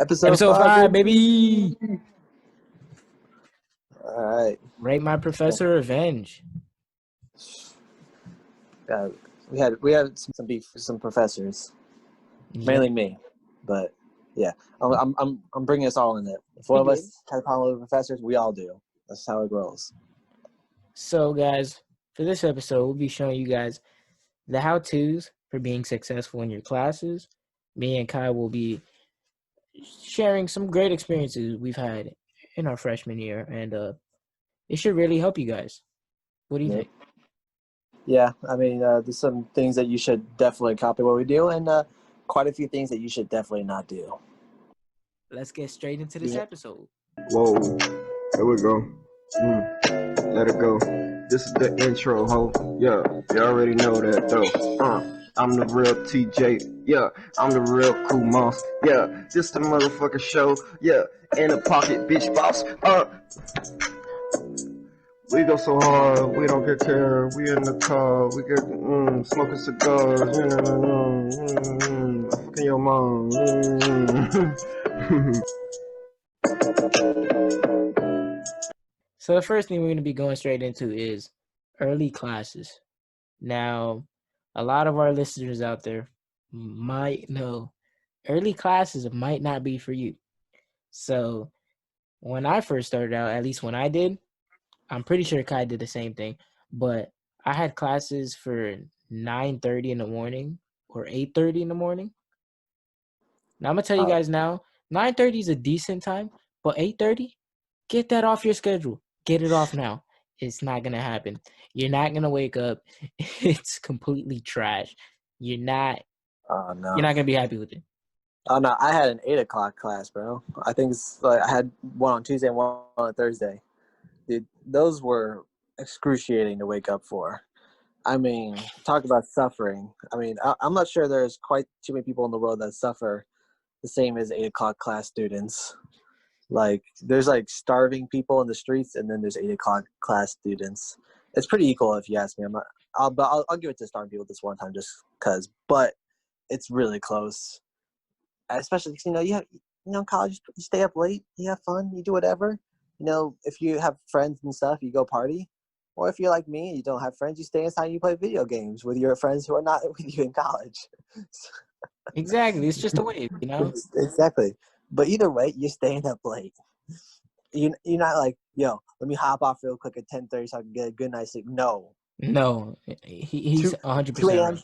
Episode Episode 5, 5, baby. baby. All right. Rate My Professor Revenge. We had some beef with some professors, mainly me, but yeah, I'm bringing us all in it. If one of us has a problem with professors, we all do. That's how it rolls. So, guys, for this episode, we'll be showing you guys the how-tos for being successful in your classes. Me and Kai will be sharing some great experiences we've had in our freshman year, and it should really help you guys. What do you think? Yeah, I mean, there's some things that you should definitely copy what we do, and quite a few things that you should definitely not do. Let's get straight into this episode. Whoa, here we go. Let it go. This is the intro, ho. Yeah, you already know that though. I'm the real TJ. Yeah, I'm the real cool mouse. Yeah, this the motherfucking show. Yeah, in the pocket, bitch boss. We go so hard, we don't get care. We in the car, we get smoking cigars. Fucking your mom. So the first thing we're going to be going straight into is early classes. Now, a lot of our listeners out there might know early classes might not be for you. So when I first started out, at least when I did, I'm pretty sure Kai did the same thing, but I had classes for 9:30 in the morning or 8:30 in the morning. Now I'm going to tell you guys now, 9:30 is a decent time, but 8:30, get that off your schedule. Get it off now. It's not going to happen. You're not going to wake up. It's completely trash. You're not going to be happy with it. Oh, no, I had an 8 o'clock class, bro. I think it's like I had one on Tuesday and one on Thursday. Dude, those were excruciating to wake up for. I mean, talk about suffering. I mean, I'm not sure there's quite too many people in the world that suffer the same as 8 o'clock class students. Like, there's like starving people in the streets, and then there's 8 o'clock class students. It's pretty equal, if you ask me. I'll give it to starving people this one time just because. But it's really close, especially because in college you stay up late, you have fun, you do whatever. If you have friends and stuff, you go party. Or if you're like me and you don't have friends, you stay inside and you play video games with your friends who are not with you in college. Exactly. It's just a way, Exactly. But either way, you're staying up late. You're not like, yo, let me hop off real quick at 10:30 so I can get a good night's sleep. No. No. He's 100% 2 a.m. right.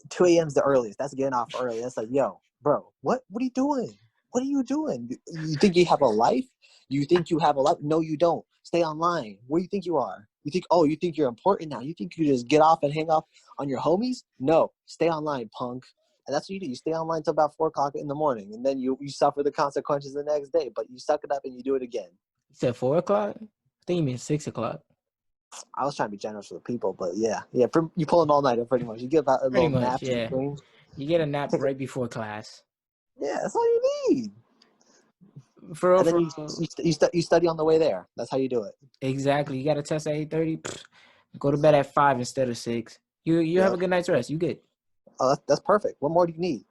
2 a.m. is the earliest. That's getting off early. That's like, yo, bro, what are you doing? What are you doing? You think you have a life? You think you have a life? No, you don't. Stay online. What do you think you are? You think you're important now? You think you just get off and hang off on your homies? No, stay online, punk. And that's what you do. You stay online until about 4 o'clock in the morning, and then you suffer the consequences the next day. But you suck it up and you do it again. You said 4 o'clock? I think you mean 6 o'clock. I was trying to be generous with the people, but yeah. You pull an all-nighter pretty much. You get about a little nap. Yeah. You get a nap right before class. Yeah, that's all you need. And then you study on the way there. That's how you do it. Exactly. You got to test at 8:30. Go to bed at 5 instead of 6. You have a good night's rest. You good. Oh, that's perfect. What more do you need?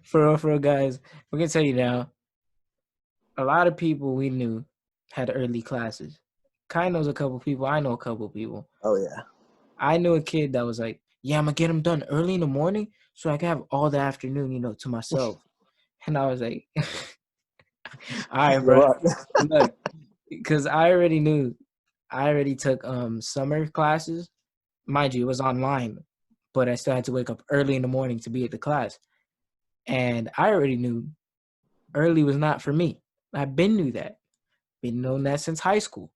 For real, guys. We're going to tell you now. A lot of people we knew had early classes. Kai knows a couple people. I know a couple people. Oh, yeah. I knew a kid that was like, yeah, I'm going to get them done early in the morning so I can have all the afternoon, to myself. And I was like, all right, bro. Look, because I already took summer classes. Mind you, it was online, but I still had to wake up early in the morning to be at the class. And I already knew early was not for me. I've knew that. Been known that since high school.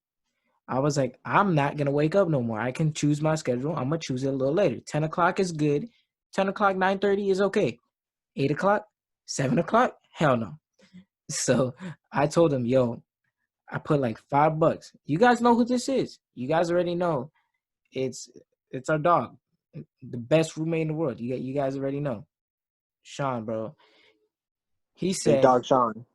I was like, I'm not going to wake up no more. I can choose my schedule. I'm going to choose it a little later. 10 o'clock is good. 10 o'clock, 9:30 is okay. 8 o'clock, 7 o'clock, hell no. So I told him, yo, I put like $5. You guys know who this is. You guys already know. It's our dog. The best roommate in the world. You guys already know. Sean, bro. He said, hey, dog Sean.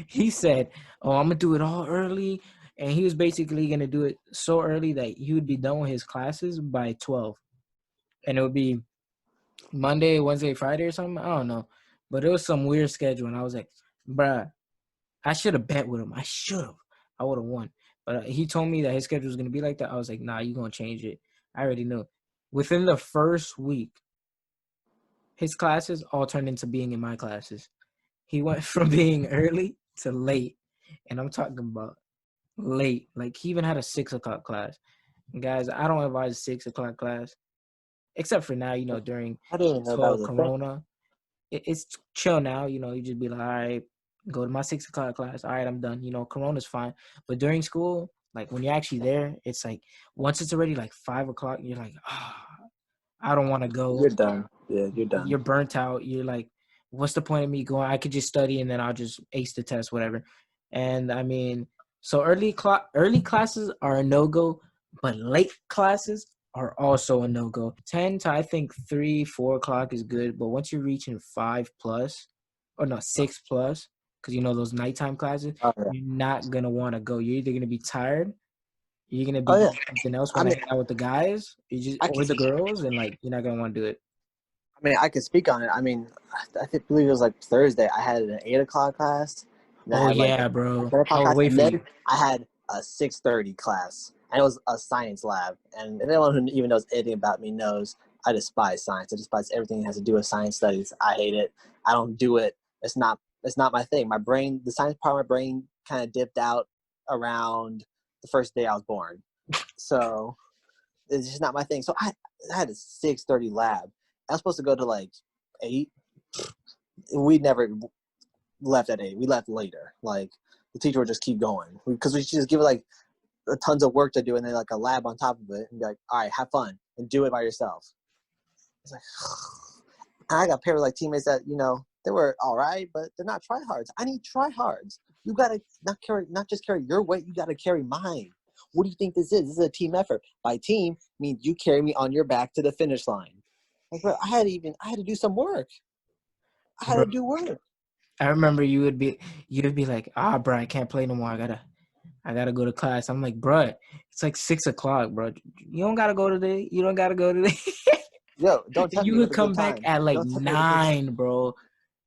He said, oh, I'm going to do it all early. And he was basically going to do it so early that he would be done with his classes by 12. And it would be Monday, Wednesday, Friday or something. I don't know. But it was some weird schedule. And I was like, bruh, I should have bet with him. I should have. I would have won. But he told me that his schedule was going to be like that. I was like, nah, you're going to change it. I already knew. Within the first week, his classes all turned into being in my classes. He went from being early to late. And I'm talking about late. Like, he even had a 6 o'clock class. And guys, I don't advise a 6 o'clock class. Except for now, during I didn't even this know that whole was a thing. Corona. It's chill now. You just be like, all right, go to my 6 o'clock class. All right, I'm done. Corona's fine. But during school, like when you're actually there, it's like once it's already like 5 o'clock, you're like, I don't want to You're go. done. Yeah, you're done. You're burnt out. You're like, what's the point of me going? I could just study and then I'll just ace the test, whatever. And I mean, so early classes are a no-go, but late classes are also a no-go. 10 to I think 3, 4 o'clock is good, but once you're reaching 5 plus, or no, 6 plus, because those nighttime classes, Oh, yeah. you're not gonna want to go. You're either gonna be tired, you're gonna Oh, be yeah. something else, I want to mean, hang out with the guys, I or can. the girls, and like you're not gonna want to do it. I could speak on it. I mean, believe it was like Thursday. I had an 8 o'clock class, and I Oh had like yeah, a bro. 10 o'clock I would class, wait and for you. then I had a 6:30 class, and it was a science lab. And anyone who even knows anything about me knows I despise science. I despise everything that has to do with science studies. I hate it. I don't do it. It's not my thing. My brain, the science part of my brain, kind of dipped out around the first day I was born. So it's just not my thing. So I had a 6:30 lab. I was supposed to go to like 8. We never left at 8. We left later. Like the teacher would just keep going because we should just give it like tons of work to do and then like a lab on top of it and be like, all right, have fun and do it by yourself. It's like, and I got paired with like teammates that they were all right, but they're not tryhards. I need tryhards. You gotta not just carry your weight. You gotta carry mine. What do you think this is? This is a team effort. By team means you carry me on your back to the finish line. Like, bro, I had to do some work. I had Bro, to do work. I remember you'd be like, bro, I can't play no more. I gotta go to class. I'm like, bro, it's like 6 o'clock, bro. You don't gotta go today. You don't gotta go today. Yo, don't tempt You me with could a good come back time. at like Don't tempt me with a good time. 9, bro.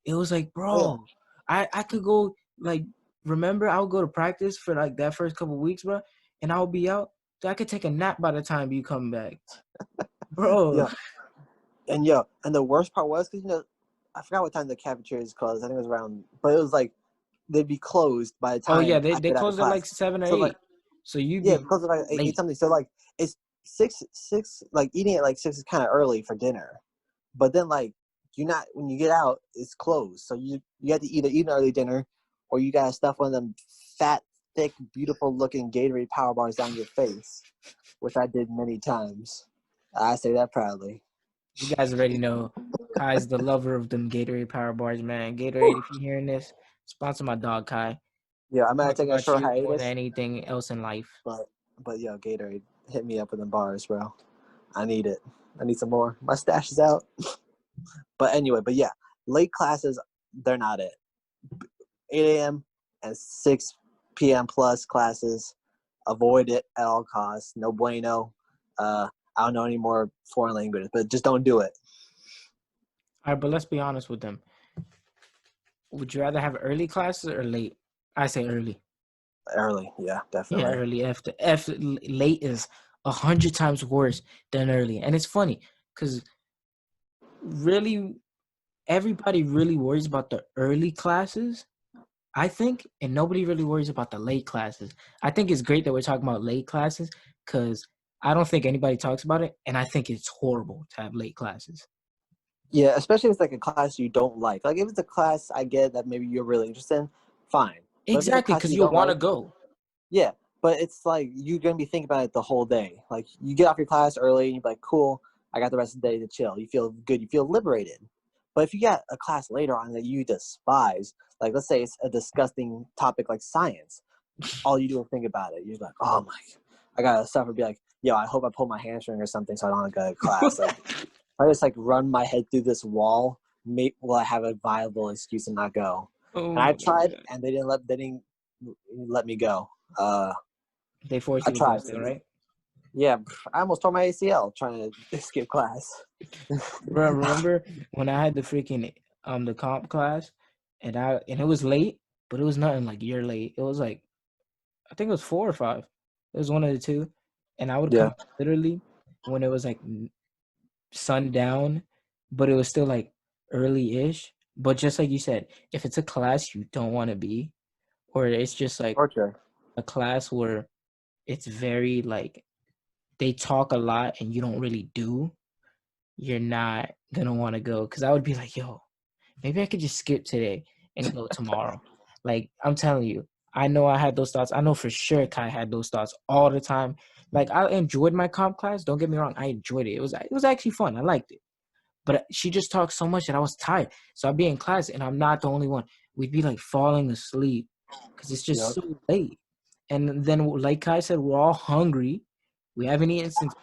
It was like, Oh, yeah. bro, I could go like, remember I would go to practice for like that first couple weeks, bro, and I would be out. So I could take a nap by the time you come back, bro. Yeah. And the worst part was because I forgot what time the cafeteria is closed. I think it was around, but it was like they'd be closed by the Oh yeah, time I they get out of closed at like class. 7 or So like 8, so you'd yeah, be because of like eight late. something. So like it's six like eating at like 6 is kind of early for dinner, but then like when you get out it's closed. So you have to either eat an early dinner or you gotta stuff one of them fat, thick, beautiful looking Gatorade power bars down your face, which I did many times. I say that proudly. You guys already know Kai's the lover of them Gatorade power bars, man. Gatorade, if you're hearing this, sponsor my dog Kai. Yeah, I'm gonna Talk take a about short you more than hiatus, anything else in life. but yo, Gatorade, hit me up with them bars, bro. I need it. I need some more. My stash is out. But anyway, but yeah, late classes, they're not it. 8 a.m. and 6 p.m. plus classes, avoid it at all costs. No bueno. I don't know any more foreign languages, but just don't do it. All right, but let's be honest with them. Would you rather have early classes or late? I say early. Early, yeah, Yeah, definitely. early. Late is 100 times worse than early, and it's funny because really, everybody really worries about the early classes, I think, and nobody really worries about the late classes. I think it's great that we're talking about late classes because I don't think anybody talks about it, and I think it's horrible to have late classes. Yeah, especially if it's like a class you don't like. Like if it's a class I get that maybe you're really interested in, fine. But if it's a Exactly, class because you you'll don't want to like, go. yeah. But it's like you're gonna be thinking about it the whole day. Like you get off your class early and you're like, cool, I got the rest of the day to chill. You feel good, you feel liberated. But if you got a class later on that you despise, like let's say it's a disgusting topic like science, all you do is think about it. You're like, oh my, I gotta suffer. Be like, yo, I hope I pull my hamstring or something so I don't go to class. Like, if I just like run my head through this wall, will I have a viable excuse to not go? Oh And I my tried, God. and they didn't let me go. They force I you to go tried. still, right? Yeah, I almost tore my ACL trying to skip class. Bro, remember when I had the freaking the comp class, and it was late, but it was nothing like you're late. It was like I think it was 4 or 5. It was one of the two, and I would Yeah. come literally when it was like sundown, but it was still like early-ish. But just like you said, if it's a class you don't want to be, or it's just like Torture. a class where it's very like they talk a lot and you don't really do, you're not gonna want to go. Because I would be like, yo, maybe I could just skip today and go tomorrow. Like I'm telling you, I know I had those thoughts. I know for sure Kai had those thoughts all the time. Like I enjoyed my comp class. Don't get me wrong, I enjoyed it. It was actually fun. I liked it. But she just talked so much that I was tired. So I'd be in class and I'm not the only one. We'd be like falling asleep because it's just Yep. so late. And then, like Kai said, we're all hungry. We haven't eaten since,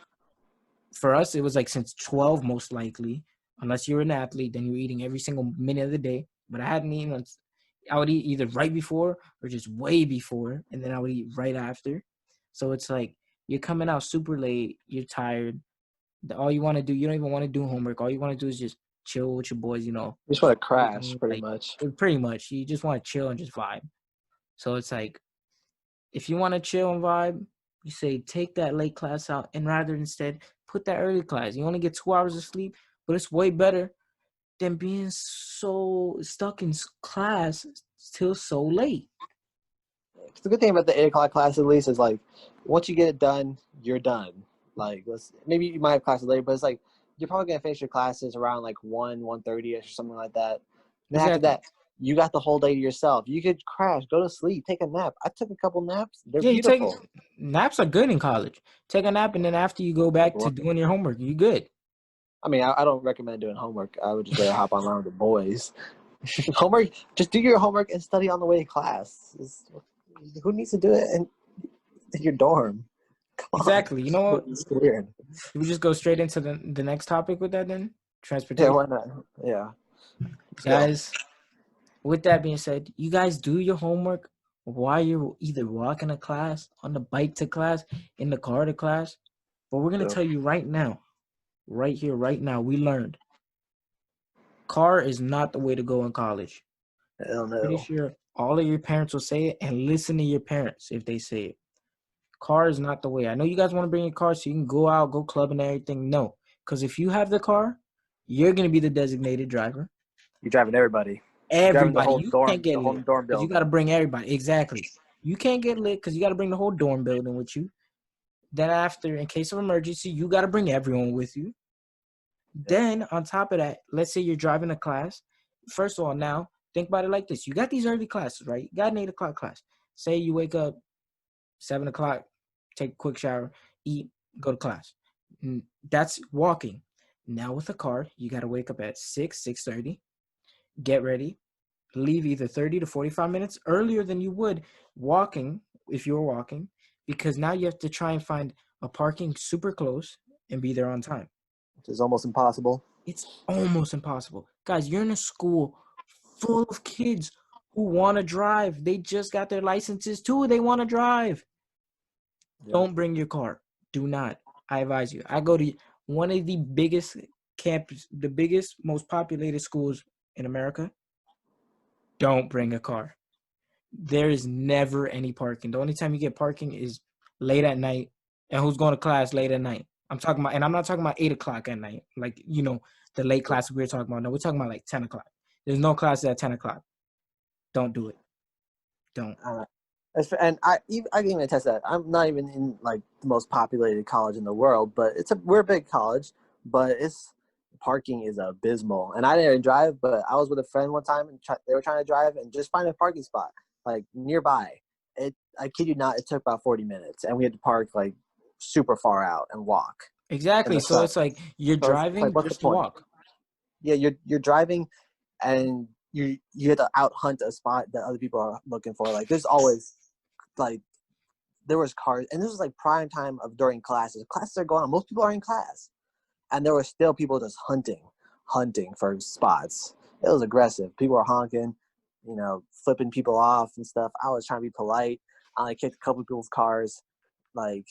for us, it was like since 12, most likely. Unless you're an athlete, then you're eating every single minute of the day. But I hadn't eaten. I would eat either right before or just way before, and then I would eat right after. So it's like you're coming out super late. You're tired. All you want to do, you don't even want to do homework. All you want to do is just chill with your boys. You just want to crash, pretty Like much. pretty much. You just want to chill and just vibe. So it's like if you want to chill and vibe, you say take that late class out and rather instead put that early class. You only get 2 hours of sleep, but it's way better than being so stuck in class till so late. The good thing about the 8 o'clock class, at least, is like once you get it done, you're done. Like, maybe you might have classes later, but it's like you're probably gonna finish your classes around like 1:30 or something like that. Then after Exactly. that, you got the whole day to yourself. You could crash, go to sleep, take a nap. I took a couple naps. They're Yeah, you take beautiful. naps are good in college. Take a nap and then after you go back to doing your homework, you good. I mean, I don't recommend doing homework. I would just rather hop online with the boys. Homework, just do your homework and study on the way to class. Who needs to do it in your dorm? Come Exactly. You know on. what? It's weird. Should we just go straight into the next topic with that then? Yeah, Transportation. why not? Yeah. Let's go. Guys, with that being said, you guys do your homework while you're either walking to class, on the bike to class, in the car to class. But we're going to Yeah. tell you right now, right here, right now, we learned car is not the way to go in college. Hell Pretty no. sure all of your parents will say it, and listen to your parents if they say it. Car is not the way. I know you guys want to bring your car so you can go out, go club and everything. No, because if you have the car, you're going to be the designated driver. You're driving everybody. Everybody. The whole You dorm, can't get the whole lit dorm because you building. got to bring everybody. Exactly. You can't get lit because you got to bring the whole dorm building with you. Then after, in case of emergency, you got to bring everyone with you. Then on top of that, let's say you're driving a class. First of all, now think about it like this: you got these early classes, right? You got an 8 o'clock class. Say you wake up 7 o'clock, take a quick shower, eat, go to class. That's walking. Now with a car, you got to wake up at 6:30, get ready, leave either 30 to 45 minutes earlier than you would walking if you were walking, because now you have to try and find a parking super close and be there on time. Which is almost impossible. It's almost impossible. Guys, you're in a school full of kids who want to drive. They just got their licenses too. They want to drive. Yeah. Don't bring your car. Do not. I advise you. I go to one of the biggest campus, the biggest, most populated schools in America. Don't bring a car. There is never any parking. The only time you get parking is late at night. And who's going to class late at night? I'm talking about, and I'm not talking about 8 o'clock at night. Like, the late class we were talking about. No, we're talking about like 10 o'clock. There's no classes at 10 o'clock. Don't do it. Don't. And I can even attest that I'm not even in like the most populated college in the world, but we're a big college, but parking is abysmal. And I didn't drive, but I was with a friend one time and they were trying to drive and just find a parking spot like nearby. I kid you not, it took about 40 minutes, and we had to park like super far out and walk. Exactly. So it's like you're driving what's just the to point? walk. Yeah, you're driving, and you have to out hunt a spot that other people are looking for. Like there's always like there was cars, and this was like prime time of during classes. Classes are going on. Most people are in class, and there were still people just hunting for spots. It was aggressive. People were honking, flipping people off and stuff. I was trying to be polite. I like kicked a couple of people's cars. Like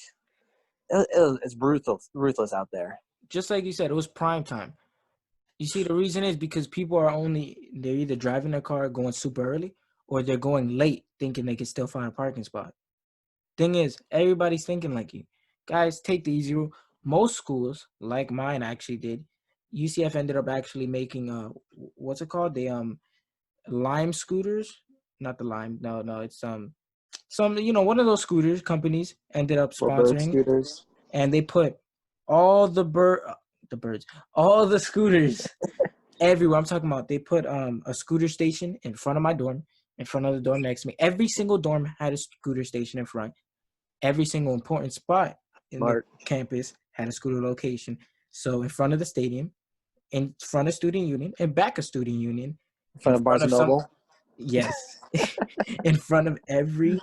it's ruthless out there. Just like you said, it was prime time. You see, the reason is because people are they're either driving their car going super early or they're going late thinking they can still find a parking spot. Thing is, everybody's thinking like you. Guys, take the easy route. Most schools, like mine actually did, UCF ended up actually making what's it called? The Lime scooters. Not the Lime. No, it's some one of those scooters companies ended up For bird sponsoring, scooters. and they put all the birds, all the scooters everywhere. I'm talking about they put a scooter station in front of my dorm, in front of the dorm next to me. Every single dorm had a scooter station in front. Every single important spot in the Smart. campus had a scooter location. So in front of the stadium, in front of student union, and back of student union, In front of Barnes and Noble. yes, in front of every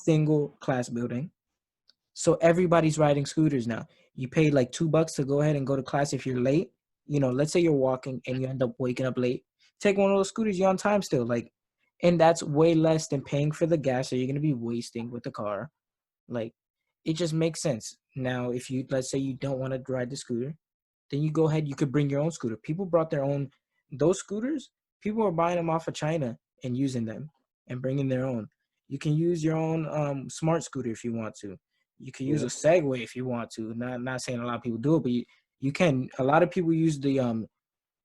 single class building. So everybody's riding scooters now. You pay like $2 to go ahead and go to class if you're late. Let's say you're walking and you end up waking up late. Take one of those scooters, you're on time still. And that's way less than paying for the gas that you're gonna be wasting with the car. Like, it just makes sense. Now, if let's say you don't want to ride the scooter, then you go ahead, you could bring your own scooter. People brought their own, those scooters, people are buying them off of China and using them and bringing their own. You can use your own smart scooter if you want to. You can use a Segway if you want to. Not saying a lot of people do it, but you can. A lot of people use the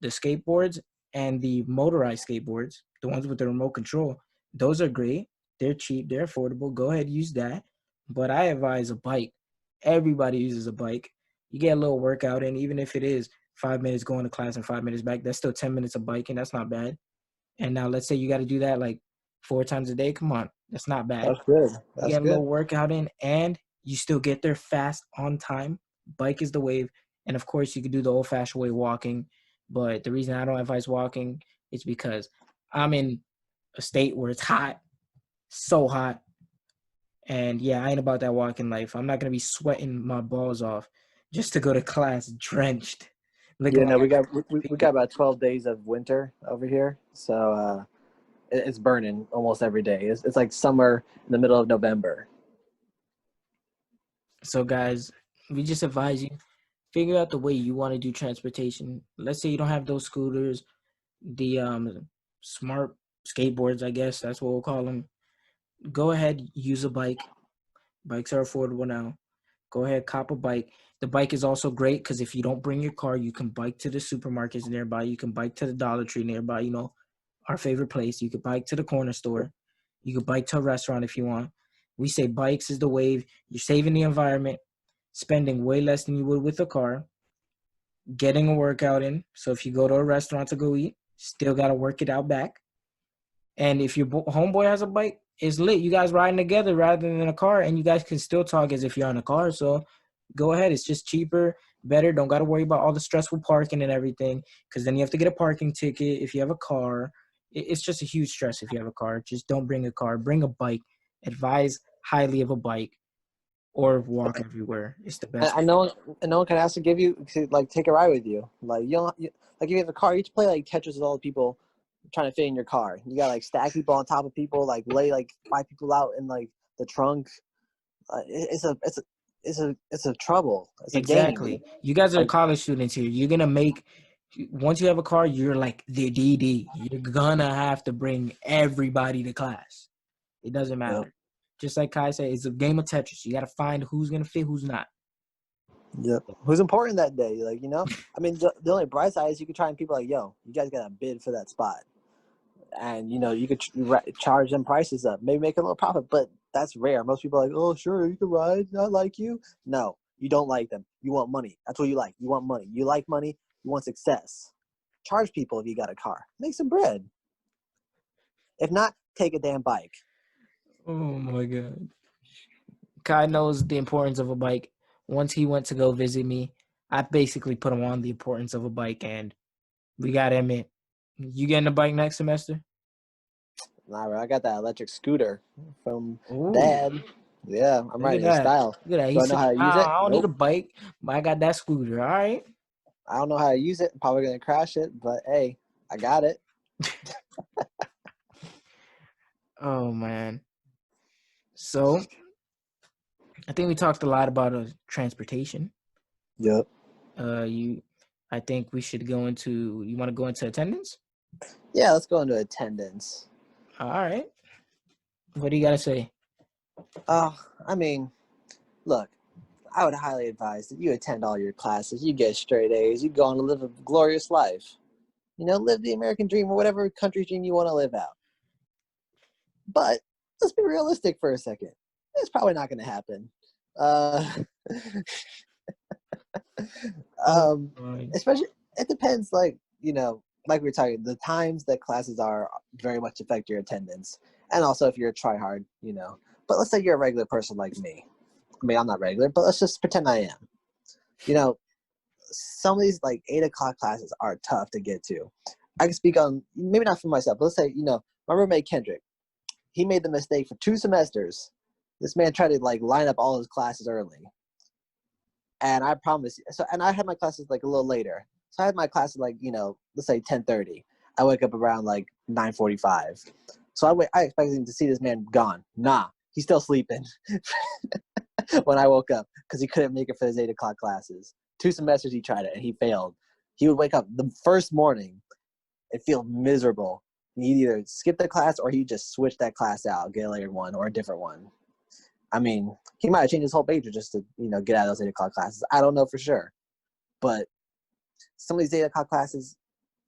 skateboards and the motorized skateboards, the ones with the remote control. Those are great. They're cheap. They're affordable. Go ahead, use that. But I advise a bike. Everybody uses a bike. You get a little workout in, even if it is 5 minutes going to class and 5 minutes back. That's still 10 minutes of biking. That's not bad. And now let's say you got to do that like 4 times a day. Come on. That's not bad. That's good. You get a little workout in and you still get there fast on time. Bike is the wave. And of course, you could do the old-fashioned way, walking. But the reason I don't advise walking is because I'm in a state where it's hot, so hot. And yeah, I ain't about that walking life. I'm not going to be sweating my balls off just to go to class drenched. Yeah, no, we got about 12 days of winter over here. So it's burning almost every day. It's like summer in the middle of November. So guys, we just advise you, figure out the way you want to do transportation. Let's say you don't have those scooters, the smart skateboards, I guess that's what we'll call them. Go ahead, use a bike. Bikes are affordable now. Go ahead, cop a bike. The bike is also great because if you don't bring your car, you can bike to the supermarkets nearby. You can bike to the Dollar Tree nearby, our favorite place. You could bike to the corner store. You could bike to a restaurant if you want. We say bikes is the wave. You're saving the environment, spending way less than you would with a car, getting a workout in. So if you go to a restaurant to go eat, still got to work it out back. And if your homeboy has a bike, it's lit. You guys riding together rather than a car, and you guys can still talk as if you're on a car. So go ahead. It's just cheaper, better. Don't got to worry about all the stressful parking and everything, because then you have to get a parking ticket if you have a car. It's just a huge stress if you have a car. Just don't bring a car. Bring a bike. Advise highly of a bike or walk everywhere. It's the best. I know, and no one can ask to give you to like take a ride with you. Like like if you have a car, you just play like Tetris with all the people trying to fit in your car. You got like stack people on top of people, like lay like 5 people out in like the trunk. It's a trouble. It's Exactly. a game. You guys are college students here. You're gonna make once you have a car, you're like the DD. You're gonna have to bring everybody to class. It doesn't matter. Yep. Just like Kai said, it's a game of Tetris. You gotta find who's gonna fit, who's not. Yep. Who's important that day? Like, I mean, the only bright side is you could try and people like, yo, you guys got to bid for that spot. And, you could charge them prices up, maybe make a little profit, but that's rare. Most people are like, oh, sure, you can ride. I like you. No, you don't like them. You want money. That's what you like. You want money. You like money. You want success. Charge people if you got a car. Make some bread. If not, take a damn bike. Oh, my God. Kai knows the importance of a bike. Once he went to go visit me, I basically put him on the importance of a bike, and we got to admit, you getting a bike next semester? Nah, bro, I got that electric scooter from Dad. Yeah, I'm riding in style. Look at that. Do I know how to use it? I don't need a bike, but I got that scooter. All right. I don't know how to use it. I'm probably going to crash it, but hey, I got it. Oh, man. So, I think we talked a lot about transportation. Yep. I think we should go into. You want to go into attendance? Yeah, let's go into attendance. All right. What do you gotta say? I mean, look, I would highly advise that you attend all your classes. You get straight A's. You go on to live a glorious life. You know, live the American dream or whatever country dream you want to live out. But let's be realistic for a second. It's probably not going to happen. Especially, it depends, like, you know, like we were talking, the times that classes are very much affect your attendance. And also if you're a tryhard, you know. But let's say you're a regular person like me. I mean, I'm not regular, but let's just pretend I am. You know, some of these, like, 8 o'clock classes are tough to get to. I can speak on, maybe not for myself, but let's say, you know, my roommate Kendrick, he made the mistake for 2 semesters. This man tried to, like, line up all his classes early. And I promise you, so, and I had my classes, like, a little later. So I had my classes, like, you know, let's say 10:30. I wake up around, like, 9:45. So I expected him to see this man gone. Nah, he's still sleeping when I woke up because he couldn't make it for his 8 o'clock classes. 2 semesters he tried it and he failed. He would wake up the first morning and feel miserable. He'd either skip the class or he'd just switch that class out, get a later one or a different one. I mean, he might have changed his whole major just to, you know, get out of those 8 o'clock classes. I don't know for sure. But some of these 8 o'clock classes,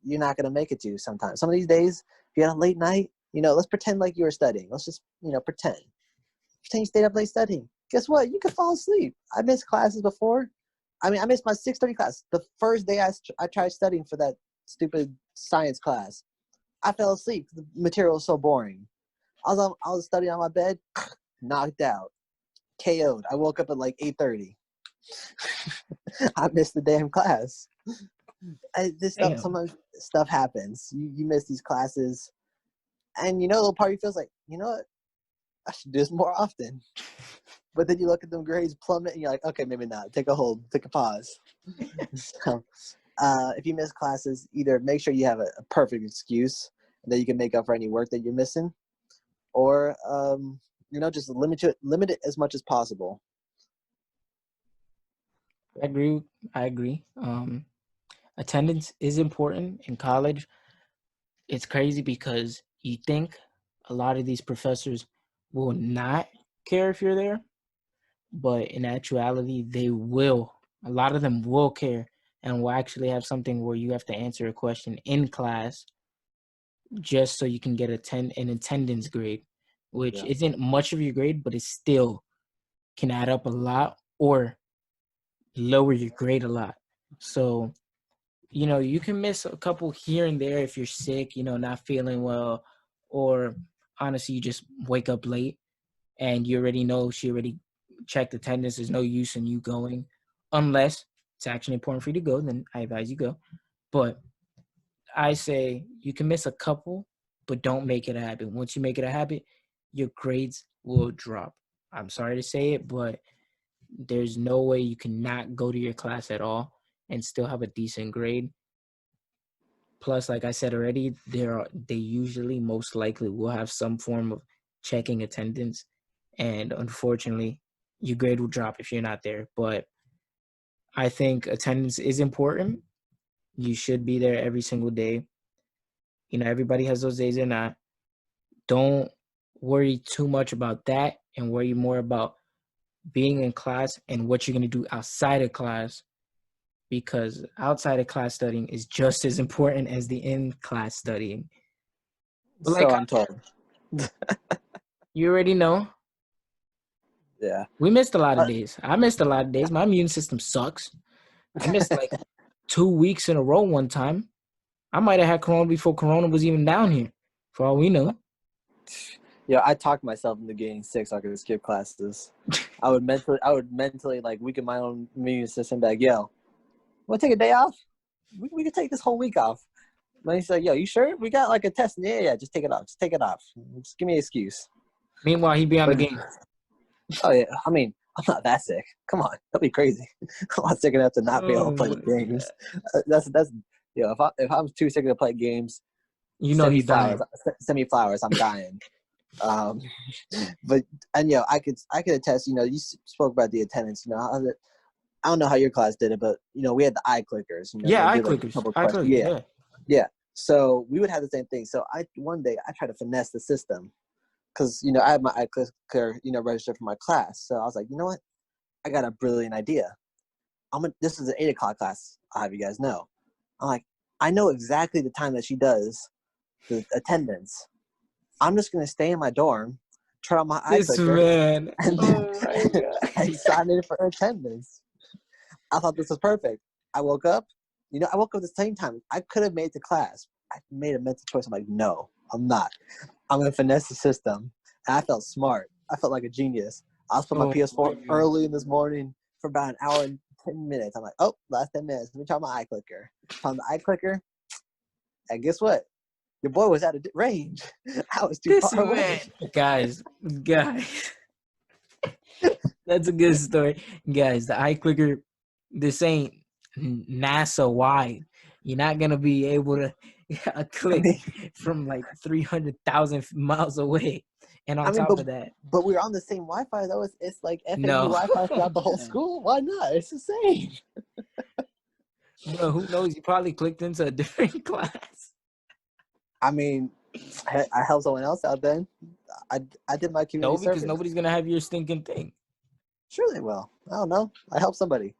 you're not going to make it to sometimes. Some of these days, if you had a late night, you know, let's pretend like you were studying. Let's just, you know, pretend. Pretend you stayed up late studying. Guess what? You could fall asleep. I missed classes before. I mean, I missed my 6:30 class. The first day I tried studying for that stupid science class, I fell asleep. The material was so boring. I was studying on my bed, knocked out, KO'd. I woke up at like 8:30. I missed the damn class. Sometimes stuff happens. You miss these classes, and you know, the little part of you feels like, you know what, I should do this more often. But then you look at them grades plummet, and you're like, okay, maybe not. Take a hold. Take a pause. So, if you miss classes, either make sure you have a perfect excuse that you can make up for any work that you're missing, or you know, just limit it as much as possible. I agree. Attendance is important in college. It's crazy because you think a lot of these professors will not care if you're there, but in actuality, they will. A lot of them will care and will actually have something where you have to answer a question in class just so you can get an attendance grade, which isn't much of your grade, but it still can add up a lot or lower your grade a lot. So, you know, you can miss a couple here and there if you're sick, you know, not feeling well, or honestly, you just wake up late and you already know she already checked attendance. There's no use in you going unless it's actually important for you to go, then I advise you go. But I say you can miss a couple, but don't make it a habit. Once you make it a habit, your grades will drop. I'm sorry to say it, but there's no way you can not go to your class at all and still have a decent grade. Plus, like I said already, they usually most likely will have some form of checking attendance. And unfortunately, your grade will drop if you're not there. But I think attendance is important. You should be there every single day. You know, everybody has those days they're not. Don't worry too much about that and worry more about being in class and what you're going to do outside of class, because outside of class studying is just as important as the in-class studying. But So I'm told. You already know. Yeah. We missed a lot of days. I missed a lot of days. My immune system sucks. I missed like 2 weeks in a row one time. I might have had corona before corona was even down here, for all we know. Yeah, I talked myself into getting sick so I could skip classes. I would mentally like weaken my own immune system. Like, yo, want to take a day off? We could take this whole week off. And he's like, yo, you sure? We got like a test. Yeah, just take it off. Just take it off. Just give me an excuse. Meanwhile, he'd be on the game. Oh yeah, I mean, I'm not that sick. Come on, that'd be crazy. I'm not sick enough to not be able to play the games. That's you know, if I'm too sick to play games, you know he's dying. Send me flowers. I'm dying. Um, but and I could attest. You spoke about the attendance. I don't know how your class did it, but we had the eye clickers. Yeah, they eye do like a clickers. couple of Eye questions. clickers, Yeah, yeah. yeah. So we would have the same thing. So one day I tried to finesse the system because I had my eye clicker registered for my class. So I was like, you know what? I got a brilliant idea. This is an 8 o'clock class. I'll have you guys know. I'm like, I know exactly the time that she does the attendance. I'm just gonna stay in my dorm, turn on my eye This clicker, man. and Oh my god. and sign in for attendance. I thought this was perfect. I woke up. I woke up at the same time. I could have made the class. I made a mental choice. I'm like, no, I'm not. I'm gonna finesse the system. And I felt smart. I felt like a genius. I was putting my Oh PS4 my God. early in this morning for about an hour and 10 minutes. I'm like, oh, last 10 minutes. Let me try my eye clicker. Found the eye clicker. And guess what? Your boy was out of range. I was too This far away. man. Guys. That's a good story. Guys, the eye clicker, this ain't NASA wide. You're not gonna be able to click from like 300,000 miles away. And on top of that, but we're on the same Wi-Fi though. It's like FAU no. Wi-Fi throughout the whole school. Why not? It's the same. Bro, who knows? You probably clicked into a different class. I mean, I helped someone else out then. I did my community No, because service. nobody's gonna have your stinking thing. Sure they will. I don't know. I helped somebody.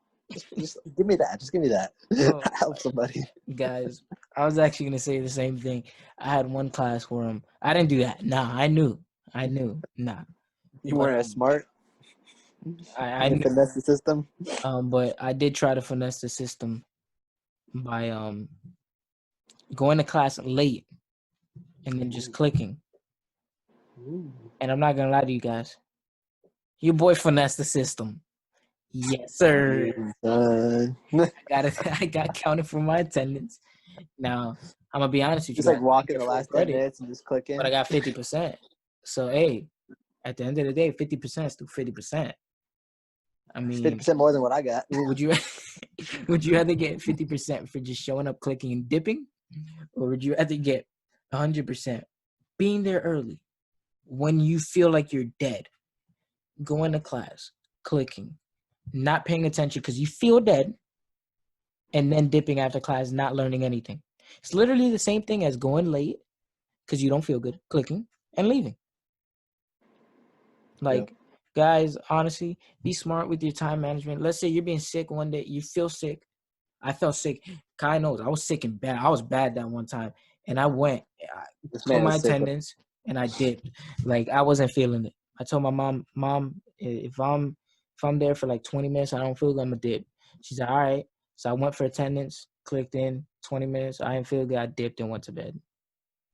Just give me that. Just give me that. Oh, I helped somebody. guys, I was actually gonna say the same thing. I had one class where I didn't do that. Nah, I knew. Nah. You But, weren't as smart. I You knew. finesse the system. But I did try to finesse the system by going to class late and then just clicking. And I'm not gonna lie to you guys. Your boy finessed the system. Yes, sir. I got counted for my attendance. Now, I'm gonna be honest with you Just like guys. walking the last 10 minutes and just clicking. But I got 50%. So hey, at the end of the day, 50% is still 50%. I mean, 50% more than what I got. would you rather get 50% for just showing up, clicking, and dipping, or would you rather get 100% being there early when you feel like you're dead, going to class, clicking, not paying attention because you feel dead, and then dipping after class, not learning anything? It's literally the same thing as going late because you don't feel good, clicking, and leaving. Like, guys, honestly, be smart with your time management. Let's say you're being sick one day. You feel sick. I felt sick. Kai knows I was sick and bad. I was bad that one time. And I went, I told my attendance, and I dipped. Like, I wasn't feeling it. I told my mom, if I'm there for like 20 minutes, I don't feel good, I'm going to dip. She said, all right. So I went for attendance, clicked in, 20 minutes. I didn't feel good. I dipped and went to bed.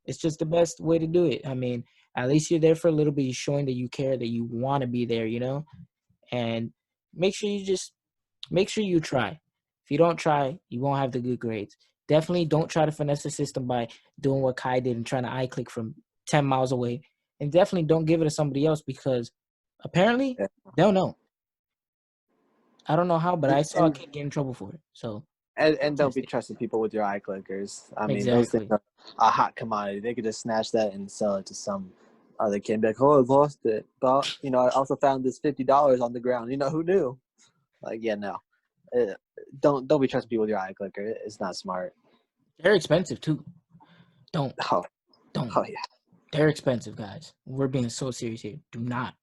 It's just the best way to do it. I mean, at least you're there for a little bit. You're showing that you care, that you want to be there, and make sure you try. If you don't try, you won't have the good grades. Definitely don't try to finesse the system by doing what Kai did and trying to eye click from 10 miles away. And definitely don't give it to somebody else because apparently they'll know. I don't know how, but I saw a kid get in trouble for it. So and don't be trusting people with your eye clickers. I mean, those things are a hot commodity. They could just snatch that and sell it to some other kid and be like, oh, I lost it. But, I also found this $50 on the ground. Who knew? Like, yeah, no. Don't be trusting people with your eye clicker. It's not smart. They're expensive, too. Don't. Oh, yeah. They're expensive, guys. We're being so serious here. Do not.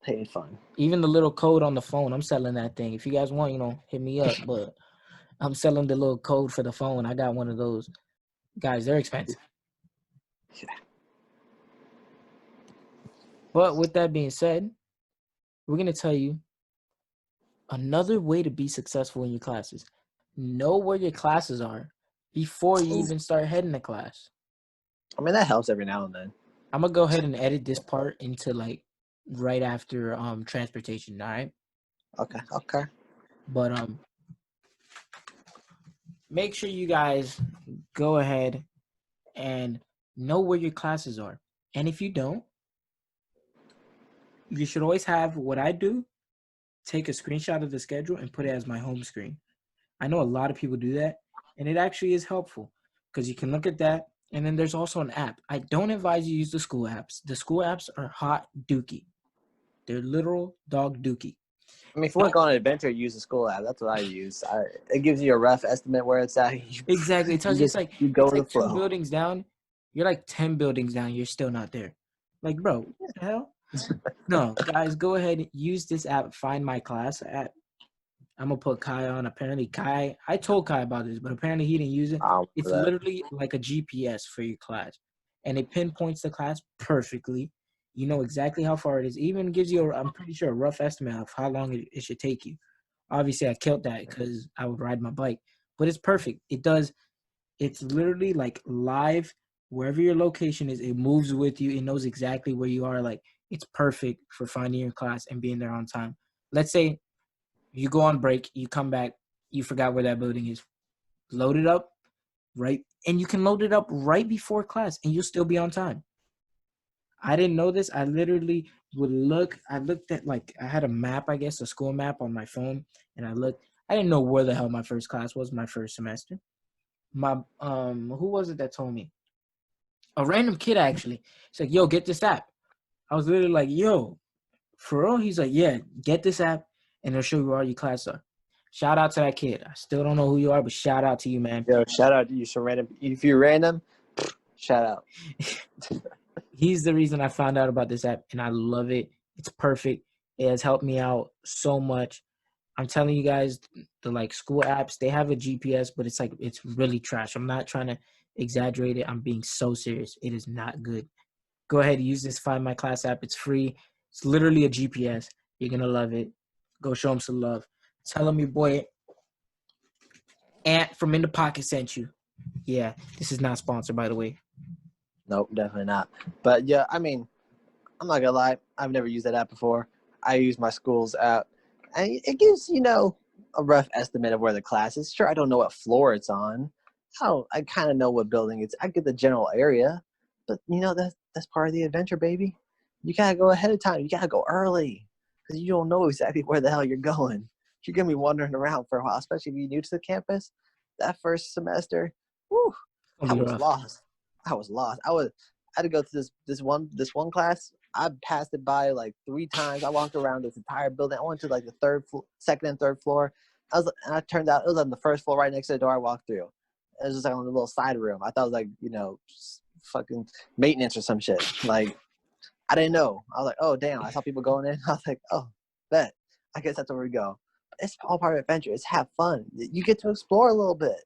Hey, it's fun. Even the little code on the phone, I'm selling that thing. If you guys want, hit me up. But I'm selling the little code for the phone. I got one of those. Guys, they're expensive. Yeah. But with that being said, we're going to tell you another way to be successful in your classes. Know where your classes are before you even start heading to class. I mean, that helps every now and then. I'm going to go ahead and edit this part into like right after transportation, all right? Okay. But make sure you guys go ahead and know where your classes are. And if you don't, you should always have what I do, take a screenshot of the schedule and put it as my home screen. I know a lot of people do that, and it actually is helpful because you can look at that And then there's also an app. I don't advise you use the school apps. The school apps are hot dookie. They're literal dog dookie. I mean, if you want to go on an adventure, use the school app. That's what I use. It gives you a rough estimate where it's at. Exactly. It tells you You go with the two flow. buildings down. You're like 10 buildings down. You're still not there. Like, bro, what the hell? No, guys, go ahead. Use this app, Find My Class app. I'm going to put Kai on. Apparently, I told Kai about this, but apparently he didn't use it. It's literally like a GPS for your class. And it pinpoints the class perfectly. You know exactly how far it is. It even gives you, I'm pretty sure, a rough estimate of how long it should take you. Obviously, I killed that because I would ride my bike. But it's perfect. It's literally like live. Wherever your location is, it moves with you. It knows exactly where you are. Like, it's perfect for finding your class and being there on time. Let's say you go on break, you come back, you forgot where that building is. Load it up, right? And you can load it up right before class and you'll still be on time. I didn't know this. I literally would look. I looked at, like, I had a map, I guess, a school map on my phone. And I looked. I didn't know where the hell my first class was, my first semester. Who was it that told me? A random kid, actually. He's like, yo, get this app. I was literally like, yo, for real? He's like, yeah, get this app and it'll show you where all your classes are. Shout out to that kid. I still don't know who you are, but shout out to you, man. Yo, shout out to you. So random. If you're random, shout out. He's the reason I found out about this app, and I love it. It's perfect. It has helped me out so much. I'm telling you guys, the like school apps, they have a GPS, but it's really trash. I'm not trying to exaggerate it. I'm being so serious. It is not good. Go ahead, use this Find My Class app. It's free. It's literally a GPS. You're gonna love it. Go show them some love. Tell them your boy Ant from In the Pocket sent you. Yeah, this is not sponsored, by the way. Nope, definitely not. But yeah, I mean, I'm not gonna lie. I've never used that app before. I use my school's app, and it gives a rough estimate of where the class is. Sure, I don't know what floor it's on. I kind of know what building it's. I get the general area, but that's part of the adventure, baby. You gotta go ahead of time. You gotta go early because you don't know exactly where the hell you're going. You're gonna be wandering around for a while, especially if you're new to the campus. That first semester, whew, I was lost. I had to go to this one class. I passed it by like 3 times. I walked around this entire building. I went to like the second and third floor. I turned out it was on the first floor, right next to the door I walked through. It was just like on a little side room. I thought it was like fucking maintenance or some shit. Like I didn't know. I was like, oh damn! I saw people going in. I was like, oh, bet. I guess that's where we go. It's all part of adventure. It's have fun. You get to explore a little bit.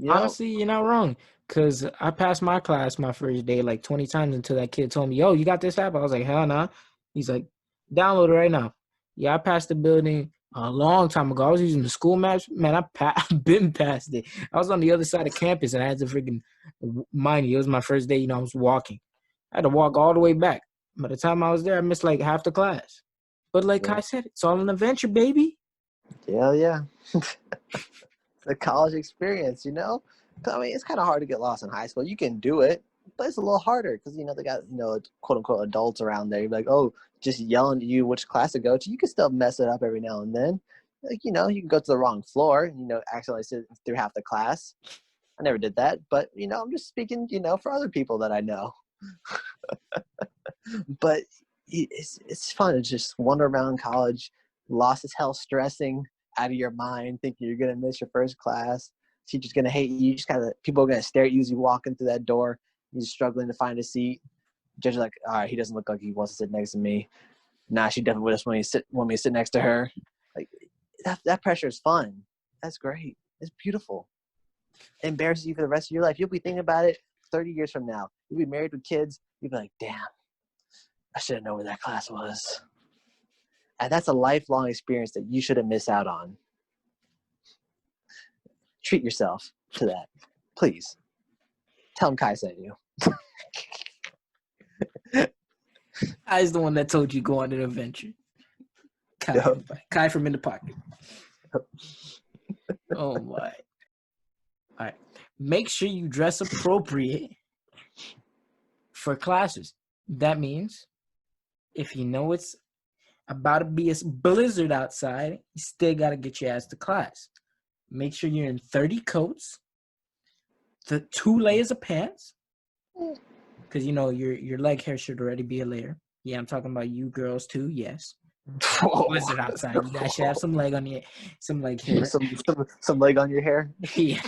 Honestly, you're not wrong. Because I passed my class my first day like 20 times until that kid told me, yo, you got this app? I was like, hell nah. He's like, download it right now. Yeah, I passed the building a long time ago. I was using the school maps. Man, I've been past it. I was on the other side of campus and I had to freaking, mind you, it was my first day. I was walking. I had to walk all the way back. By the time I was there, I missed like half the class. But like I said, it's all an adventure, baby. Hell yeah. The college experience, I mean, it's kind of hard to get lost in high school. You can do it, but it's a little harder because, they got, quote unquote adults around there. You're like, oh, just yelling at you which class to go to. You can still mess it up every now and then. Like, you can go to the wrong floor and, accidentally sit through half the class. I never did that, but, I'm just speaking, for other people that I know. But it's fun to just wander around college, lost as hell, stressing out of your mind, thinking you're gonna miss your first class. Teacher's gonna hate you. People are gonna stare at you as you walk into that door. You're struggling to find a seat. Judge like, all right, he doesn't look like he wants to sit next to me. Nah, she definitely just want me to sit next to her. Like that pressure is fun. That's great. It's beautiful. It embarrasses you for the rest of your life. You'll be thinking about it 30 years from now. You'll be married with kids. You'll be like, damn, I should have known where that class was. And that's a lifelong experience that you shouldn't miss out on. Treat yourself to that. Please. Tell him Kai sent you. Kai's the one that told you go on an adventure. Kai from In the Pocket. Oh, my. All right. Make sure you dress appropriate for classes. That means if you know it's about to be a blizzard outside, you still got to get your ass to class. Make sure you're in 30 coats, the 2 layers of pants, because your leg hair should already be a layer. Yeah, I'm talking about you girls too. Yes, blizzard outside. You guys should have some leg hair. some leg on your hair. Yeah.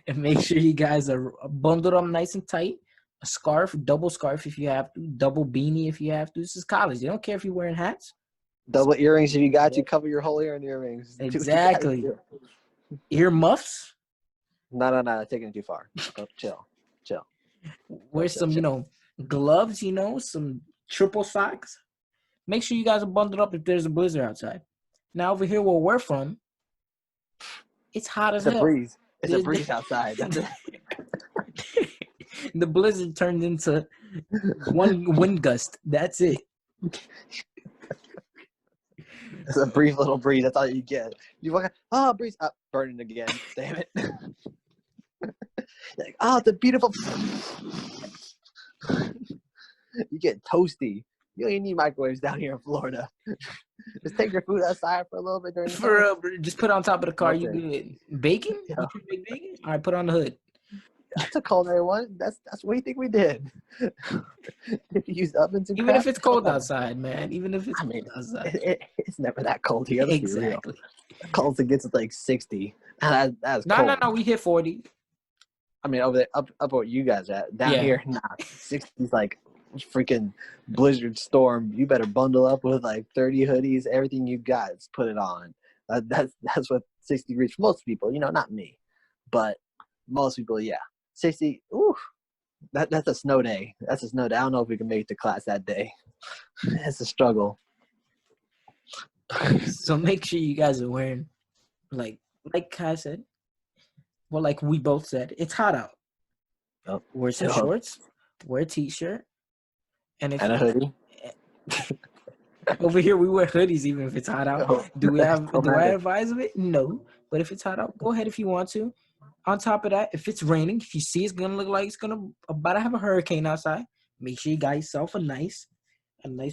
And make sure you guys are bundled up nice and tight. A scarf, double scarf if you have to, double beanie if you have to. This is college. They don't care if you're wearing hats. Double earrings if you got to. Cover your whole ear in earrings. Exactly. Ear muffs. No. Taking it too far. Go, chill. Wear some, gloves, some triple socks. Make sure you guys are bundled up if there's a blizzard outside. Now, over here where we're from, it's hot as hell. It's a breeze. It's a breeze outside. The blizzard turned into one wind gust. That's it. It's a brief little breeze. That's all you get. You walk out, breeze. Burning again. Damn it. Like, it's a beautiful. You get toasty. You don't even need microwaves down here in Florida. Just take your food outside for a little bit during the For real, just put it on top of the car. Okay. You good. Bacon? Yeah. You make bacon? All right, put it on the hood. That's a culinary one. That's what you think we did. If you use ovens and Even crap, if it's cold outside, man. Even if it's cold outside. it's never that cold here. Let's be real. Exactly. Cold it gets like 60. That's cold. No. We hit 40. I mean, over there, up where you guys at. Down here, 60's like freaking blizzard storm. You better bundle up with like 30 hoodies, everything you got. Put it on. That's what 60 degrees for most people. Not me, but most people, yeah. 60. Ooh, that's a snow day. That's a snow day. I don't know if we can make it to class that day. It's a struggle. So make sure you guys are wearing, like Kai said, well, like we both said, it's hot out. Yep. Wear some shorts, wear a t-shirt, and a hoodie. Over here we wear hoodies even if it's hot out. Do I advise of it? No. But if it's hot out, go ahead if you want to. On top of that, if it's raining, if you see it's gonna look like it's about to have a hurricane outside, make sure you got yourself a nice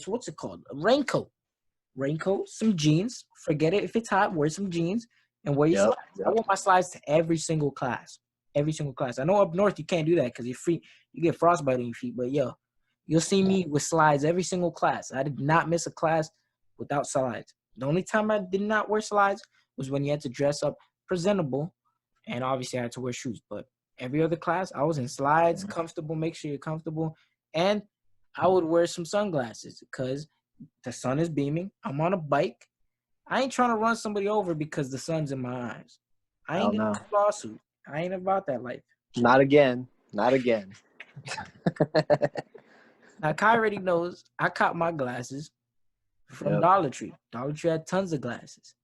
what's it called? A raincoat. Some jeans. Forget it. If it's hot, wear some jeans and wear your slides. I wear my slides to every single class. I know up north you can't do that because you get frostbite on your feet, but you'll see me with slides every single class. I did not miss a class without slides. The only time I did not wear slides was when you had to dress up presentable, and obviously I had to wear shoes. But every other class, I was in slides, comfortable. Make sure you're comfortable. And I would wear some sunglasses because the sun is beaming. I'm on a bike. I ain't trying to run somebody over because the sun's in my eyes. I ain't getting a lawsuit. I ain't about that life. Not again. Now, Kai already knows I caught my glasses from Dollar Tree. Dollar Tree had tons of glasses.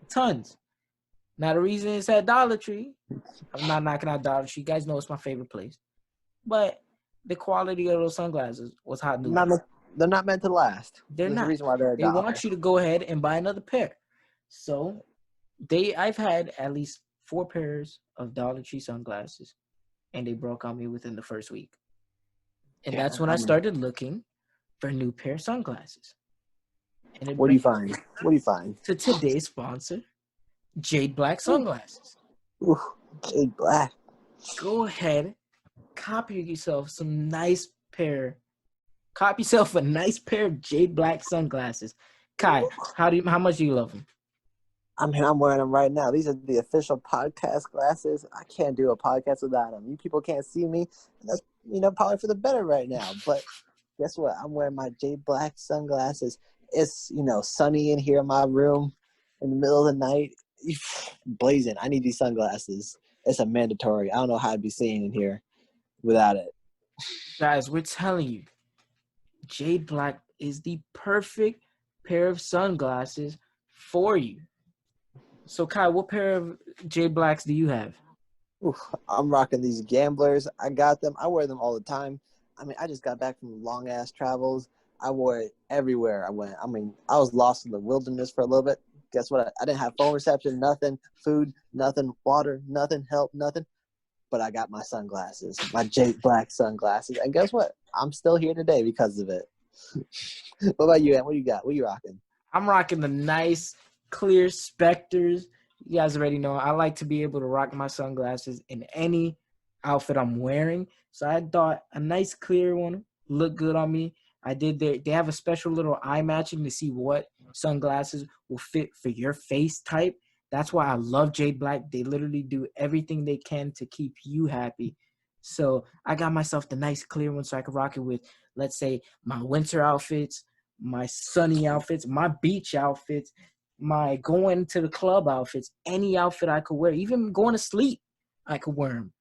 Tons. Now, the reason it's at Dollar Tree, I'm not knocking out Dollar Tree. You guys know it's my favorite place. But the quality of those sunglasses was hot news. They're not meant to last. They're not. The reason why they're they want you to go ahead and buy another pair. So, I've had at least 4 pairs of Dollar Tree sunglasses, and they broke on me within the first week. And that's when I started looking for a new pair of sunglasses. And what do you find? To today's sponsor, Jade Black Sunglasses. Ooh, Jade Black. Go ahead, copy yourself a nice pair of Jade Black sunglasses. Kai, how much do you love them? I'm wearing them right now. These are the official podcast glasses. I can't do a podcast without them. You people can't see me. And that's probably for the better right now. But guess what? I'm wearing my Jade Black sunglasses. It's sunny in here in my room in the middle of the night. Blazing. I need these sunglasses. It's a mandatory. I don't know how I'd be seeing in here without it. Guys, we're telling you, Jade Black is the perfect pair of sunglasses for you. So, Kai, what pair of Jade Blacks do you have? I'm rocking these Gamblers. I got them. I wear them all the time. I mean, I just got back from long-ass travels. I wore it everywhere I went. I mean, I was lost in the wilderness for a little bit. Guess what? I didn't have phone reception, nothing, food, nothing, water, nothing, help, nothing. But I got my sunglasses, my Jade Black sunglasses. And guess what? I'm still here today because of it. What about you, Ant? What do you got? What are you rocking? I'm rocking the nice, clear Spectres You guys already know I like to be able to rock my sunglasses in any outfit I'm wearing. So I thought a nice clear one looked good on me. I did they have a special little eye matching to see what sunglasses will fit for your face type. That's why I love Jade Black. They literally do everything they can to keep you happy. So I got myself the nice clear one so I could rock it with, let's say, my winter outfits, my sunny outfits, my beach outfits, my going to the club outfits, any outfit I could wear, even going to sleep, I could wear them.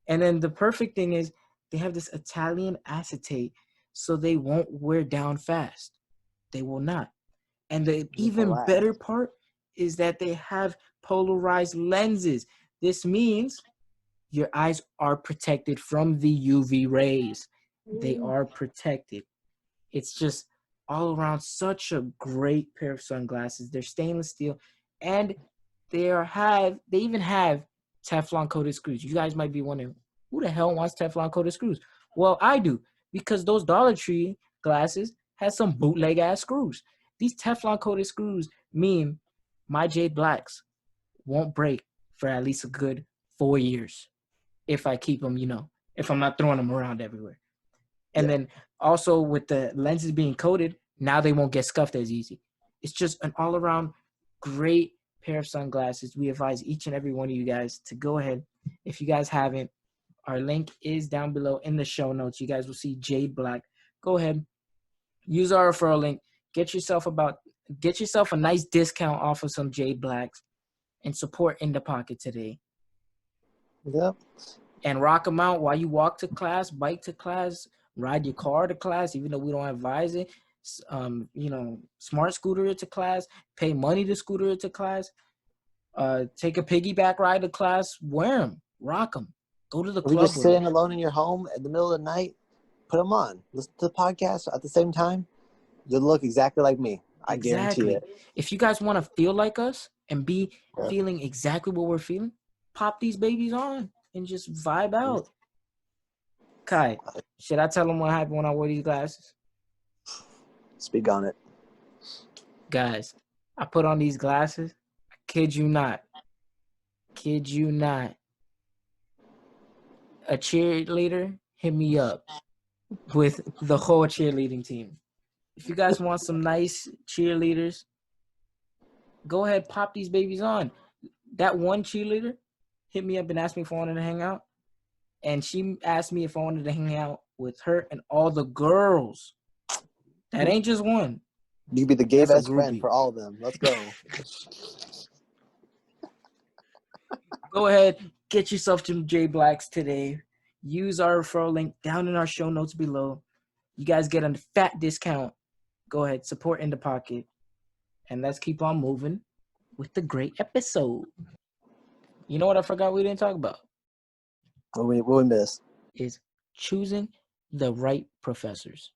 And then the perfect thing is they have this Italian acetate so they won't wear down fast. They will not. And the even better part is that they have polarized lenses. This means your eyes are protected from the UV rays. They are protected. It's just all around such a great pair of sunglasses. They're stainless steel, and they even have Teflon coated screws. You guys might be wondering, who the hell wants Teflon coated screws? Well, I do, because those Dollar Tree glasses has some bootleg ass screws. These Teflon coated screws mean my Jade Blacks won't break for at least a good 4 years if I keep them, if I'm not throwing them around everywhere. And then also with the lenses being coated, now they won't get scuffed as easy. It's just an all-around great pair of sunglasses. We advise each and every one of you guys to go ahead. If you guys haven't, our link is down below in the show notes. You guys will see Jade Black. Go ahead, use our referral link. Get yourself a nice discount off of some Jade Blacks and support In the Pocket today. Yep. And rock them out while you walk to class, bike to class, ride your car to class, even though we don't advise it. Smart scooter it to class, pay money to scooter it to class, take a piggyback ride to class, wear them, rock them, go to the club. If you're just sitting alone in your home in the middle of the night, put them on. Listen to the podcast at the same time. You'll look exactly like me. I guarantee it. If you guys want to feel like us and be feeling exactly what we're feeling, pop these babies on and just vibe out. Kai, should I tell them what happened when I wore these glasses? Speak on it. Guys, I put on these glasses. I kid you not. A cheerleader hit me up with the whole cheerleading team. If you guys want some nice cheerleaders, go ahead, pop these babies on. That one cheerleader hit me up and asked me if I wanted to hang out. And she asked me if I wanted to hang out with her and all the girls. That ain't just one. You could be the gay best friend for all of them. Let's go. Go ahead, get yourself to Jade Blacks today. Use our referral link down in our show notes below. You guys get a fat discount. Go ahead, support In the Pocket. And let's keep on moving with the great episode. You know what I forgot we didn't talk about? What we missed is choosing the right professors.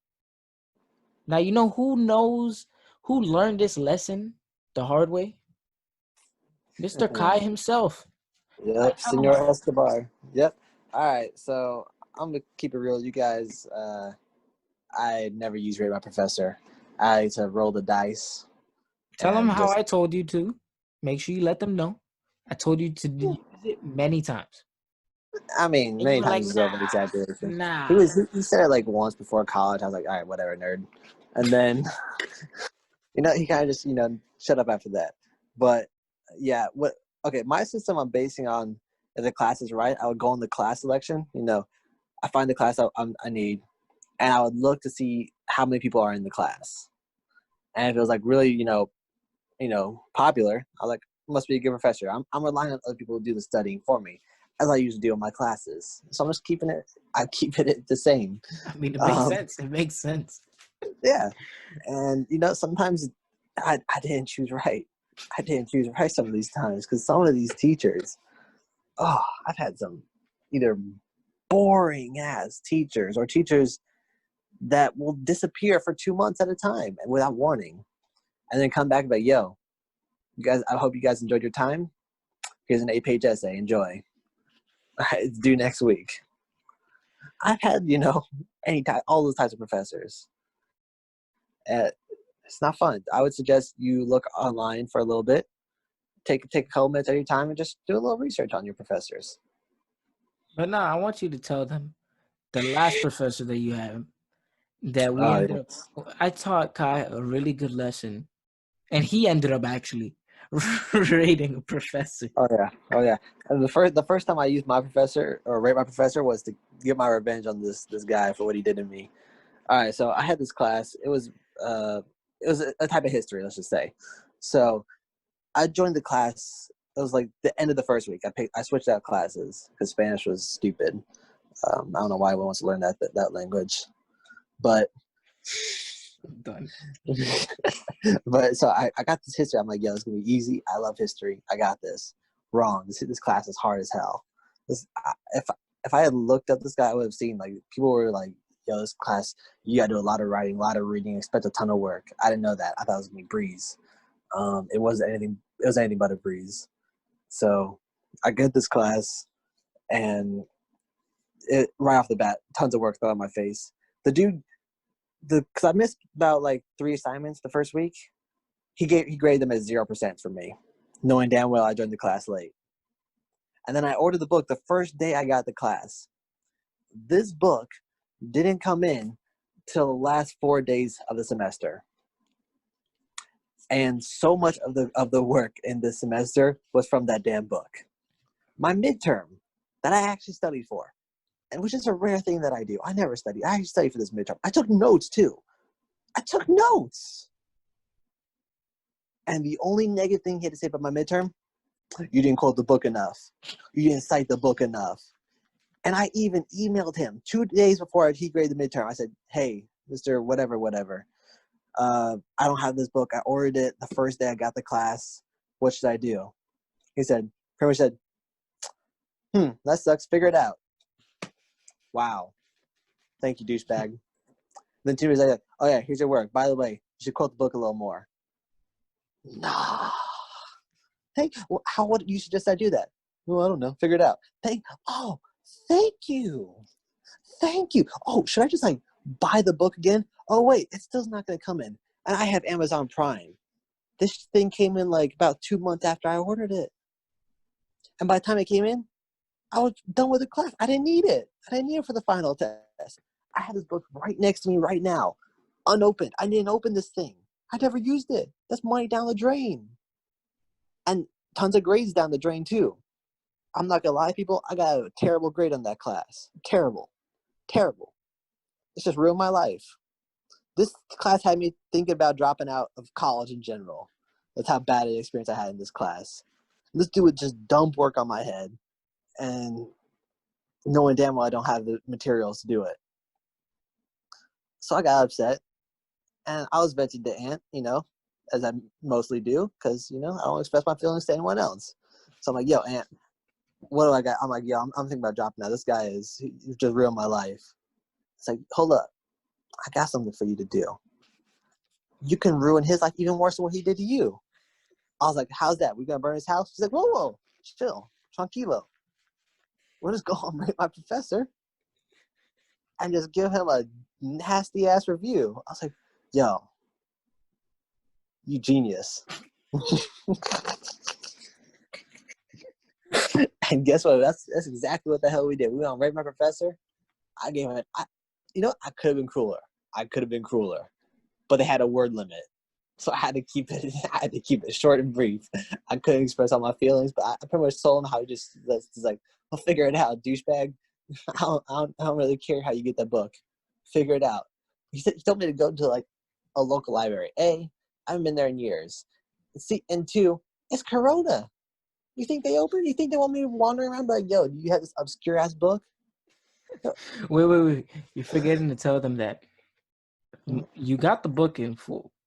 Now, you know who learned this lesson the hard way? Mr. Kai himself. Yep, Senor Escobar. Yep. All right, so I'm going to keep it real. You guys, I never use rate my professor. I like to roll the dice. Tell them how I told you to. Make sure you let them know. I told you to use it many times. I mean, many times is over exaggeration. Nah. He said it like once before college. I was like, all right, whatever, nerd. And then, he kind of just, shut up after that. But, yeah, my system I'm basing on if the class is right, I would go in the class selection. I find the class I need, and I would look to see how many people are in the class. And if it was like really, popular, I was like, must be a good professor. I'm relying on other people to do the studying for me, as I usually do in my classes. So I'm just keeping it the same. I mean, it makes sense. It makes sense. Yeah. And, sometimes I didn't choose right. I didn't choose right some of these times because some of these teachers, I've had some either boring ass teachers or teachers that will disappear for 2 months at a time and without warning. And then come back and be like, yo, you guys, I hope you guys enjoyed your time. Here's an 8-page essay. Enjoy. It's due next week. I've had, all those types of professors. It's not fun. I would suggest you look online for a little bit. take a couple minutes at your time and just do a little research on your professors. But no, I want you to tell them the last professor that you had that we ended up. I taught Kai a really good lesson, and he ended up actually rating a professor. Oh yeah. And the first time I used my professor or rate my professor was to get my revenge on this guy for what he did to me. All right, so I had this class. It was a type of history, let's just say. So I joined the class. It was like the end of the first week. I switched out classes because Spanish was stupid. I don't know why anyone wants to learn that language, but Done. but so I got this history. I'm like, yo, it's gonna be easy. I love history. I got this. Wrong. This class is hard as hell. If I had looked up this guy, I would have seen like people were like, yo, this class, you gotta do a lot of writing, a lot of reading, expect a ton of work. I didn't know that. I thought it was gonna be breeze. It wasn't anything. It was anything but a breeze. So I get this class, and right off the bat, tons of work thrown on my face. The dude, because I missed about like 3 assignments the first week, he graded them at 0% for me, knowing damn well I joined the class late. And then I ordered the book the first day I got the class. This book didn't come in till the last 4 days of the semester. And so much of the work in this semester was from that damn book. My midterm that I actually studied for, and which is a rare thing that I do. I never study. I actually studied for this midterm. I took notes too. I took notes. And the only negative thing he had to say about my midterm, you didn't quote the book enough. You didn't cite the book enough. And I even emailed him 2 days before he graded the midterm. I said, hey, Mr. Whatever. I don't have this book. I ordered it the first day I got the class. What should I do? He said, pretty much said, that sucks. Figure it out. Wow. Thank you, douchebag. Then 2 days later, oh yeah, here's your work. By the way, you should quote the book a little more. Nah. Hey, well, you suggest I do that? Well, I don't know. Figure it out. Thank you. Oh, should I just like buy the book again? Oh wait, it's still not going to come in. And I have Amazon Prime. This thing came in like about 2 months after I ordered it. And by the time it came in, I was done with the class. I didn't need it. I didn't need it for the final test. I have this book right next to me right now, unopened. I didn't open this thing. I never used it. That's money down the drain. And tons of grades down the drain too. I'm not gonna lie, people, I got a terrible grade on that class. Terrible. It's just ruined my life. This class had me thinking about dropping out of college in general. That's how bad an experience I had in this class. This dude would just dump work on my head, and knowing damn well I don't have the materials to do it. So I got upset, and I was venting to Aunt, as I mostly do, because, I don't express my feelings to anyone else. So I'm like, yo, Aunt, what do I got? I'm like, yo, I'm thinking about dropping out. This guy he just ruined my life. It's like, hold up. I got something for you to do. You can ruin his life even worse than what he did to you. I was like, how's that? We gonna burn his house? She's like, whoa, chill, tranquilo. We'll just go home and rate my professor and just give him a nasty ass review. I was like, yo, you genius. And guess what? That's exactly what the hell we did. We went on rate my professor. I gave him I could have been crueler. But they had a word limit. So I had to keep it short and brief. I couldn't express all my feelings, but I pretty much told him how to just like, I'll figure it out, douchebag. I don't really care how you get that book. Figure it out. He told me to go to like a local library. I haven't been there in years. And 2, it's Corona. You think they open? You think they want me wandering around like, yo, do you have this obscure ass book? Wait. You're forgetting to tell them that you got the book in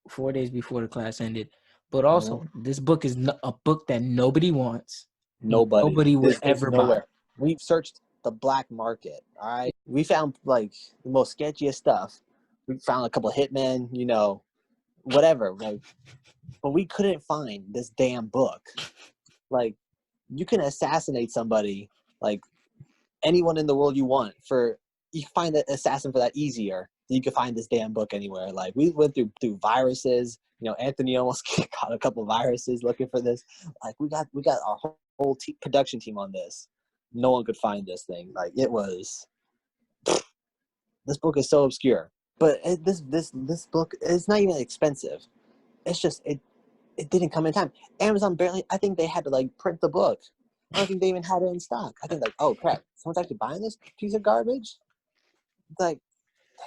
4 days before the class ended. But also, this book is a book that nobody wants. Nobody would ever buy. We've searched the black market, all right? We found, like, the most sketchiest stuff. We found a couple of hitmen, whatever. Like, but we couldn't find this damn book. Like, you can assassinate somebody, like, anyone in the world you want. You find that assassin for that easier you could find this damn book anywhere. Like we went through viruses. Anthony almost caught a couple viruses looking for this. Like we got our whole production team on this. No one could find this thing. Like it was. This book is so obscure, but this book is not even expensive. It's just it didn't come in time. Amazon barely. I think they had to like print the book. I don't think they even had it in stock. I think like, oh crap, someone's actually buying this piece of garbage. It's like,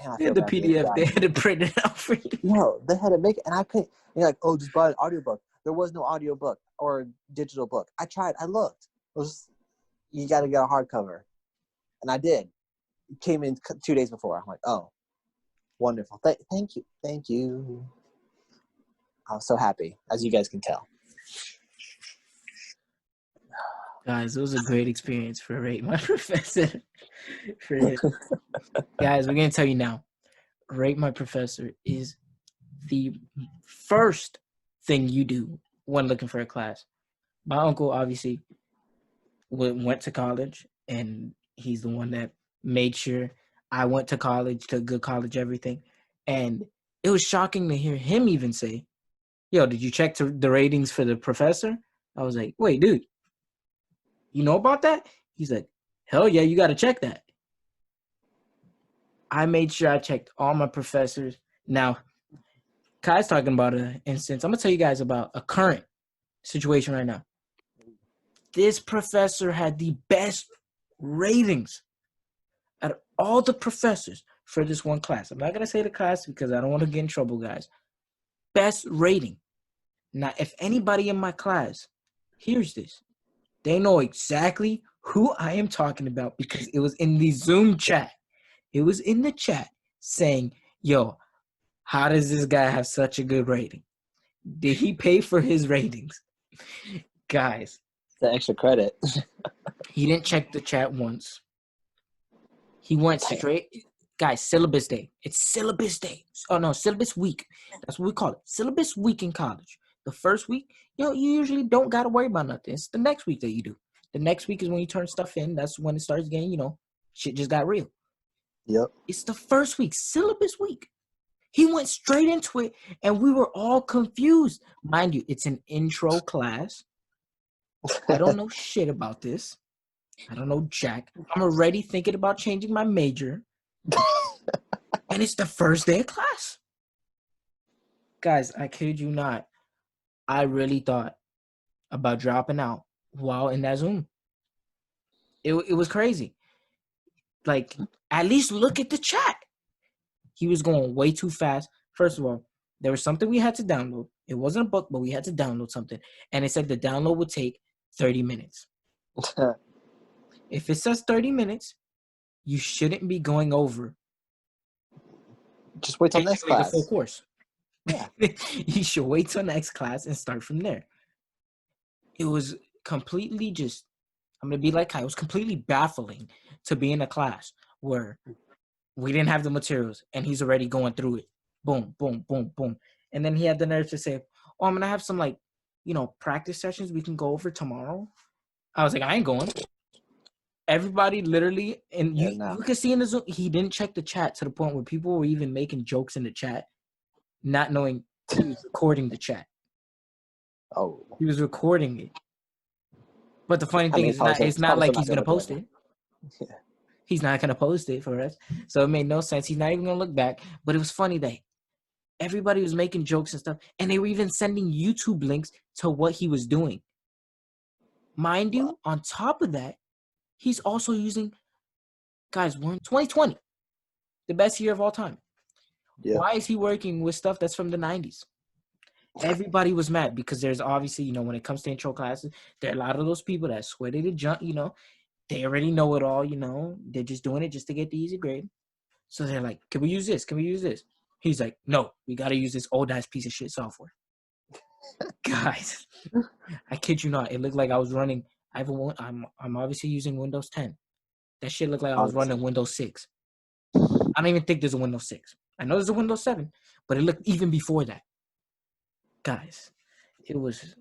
damn, I They feel had the bad for this PDF. guy. They had to print it out for you. No, they had to make it, and I couldn't. And you're like, oh, just buy an audiobook. There was no audiobook or digital book. I tried. I looked. You got to get a hardcover, and I did. It came in 2 days before. I'm like, oh, wonderful. Thank you. I was so happy, as you guys can tell. Guys, it was a great experience for Rate My Professor. Guys, we're going to tell you now. Rate My Professor is the first thing you do when looking for a class. My uncle obviously went to college, and he's the one that made sure I went to college, to a good college, everything. And it was shocking to hear him even say, yo, did you check the ratings for the professor? I was like, wait, dude, you know about that? He's like, hell yeah, you got to check that. I made sure I checked all my professors. Now, Kai's talking about an instance. I'm going to tell you guys about a current situation right now. This professor had the best ratings out of all the professors for this one class. I'm not going to say the class because I don't want to get in trouble, guys. Best rating. Now, if anybody in my class hears this, they know exactly who I am talking about because it was in the Zoom chat. It was in the chat saying, yo, how does this guy have such a good rating? Did he pay for his ratings? Guys. The extra credit. He didn't check the chat once. He went straight. Guys, syllabus day. It's syllabus day. Oh, no, syllabus week. That's what we call it. Syllabus week in college. The first week, you usually don't got to worry about nothing. It's the next week that you do. The next week is when you turn stuff in. That's when it starts getting, shit just got real. Yep. It's the first week, syllabus week. He went straight into it, and we were all confused. Mind you, it's an intro class. I don't know shit about this. I don't know jack. I'm already thinking about changing my major. And it's the first day of class. Guys, I kid you not. I really thought about dropping out while in that Zoom. It was crazy. Like, at least look at the chat. He was going way too fast. First of all, there was something we had to download. It wasn't a book, but we had to download something. And it said the download would take 30 minutes. If it says 30 minutes, you shouldn't be going over. Just wait till next class. The full course. Yeah. You should wait till next class and start from there. It was completely I'm going to be like Kai. It was completely baffling to be in a class where we didn't have the materials and he's already going through it. Boom, boom, boom, boom. And then he had the nerve to say, oh, I'm going to have some practice sessions we can go over tomorrow. I was like, I ain't going. Everybody literally, and you can see in the Zoom, he didn't check the chat to the point where people were even making jokes in the chat, not knowing he was recording the chat. Oh. He was recording it. But the funny thing is, it's not like he's going to post it. Yeah. He's not going to post it for us. So it made no sense. He's not even going to look back. But it was funny that everybody was making jokes and stuff, and they were even sending YouTube links to what he was doing. Mind you, on top of that, he's also using, guys, we're in 2020, the best year of all time. Yeah. Why is he working with stuff that's from the 90s? Everybody was mad because there's obviously, when it comes to intro classes, there are a lot of those people that sweated to jump, they already know it all, they're just doing it just to get the easy grade. So they're like, can we use this? Can we use this? He's like, no, we got to use this old-ass piece of shit software. Guys, I kid you not. It looked like I was running. I'm obviously using Windows 10. That shit looked like I was running Windows 6. I don't even think there's a Windows 6. I know there's a Windows 7, but it looked even before that. Guys, it was...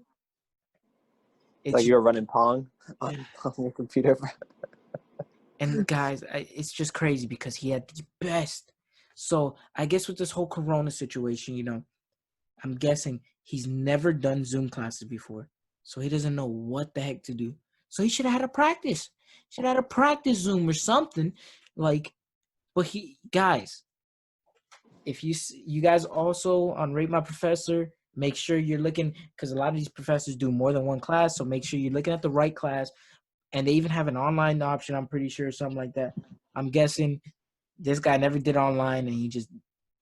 Like you were running Pong on your computer. And guys, it's just crazy because he had the best So I guess with this whole Corona situation, you know, I'm guessing he's never done Zoom classes before. So he doesn't know what the heck to do. So he should have had a practice. Should have had a practice Zoom or something. Like, but guys, if you guys also on Rate My Professor, make sure you're looking, because a lot of these professors do more than one class. So make sure you're looking at the right class. And they even have an online option, I'm pretty sure, something like that. I'm guessing this guy never did online, and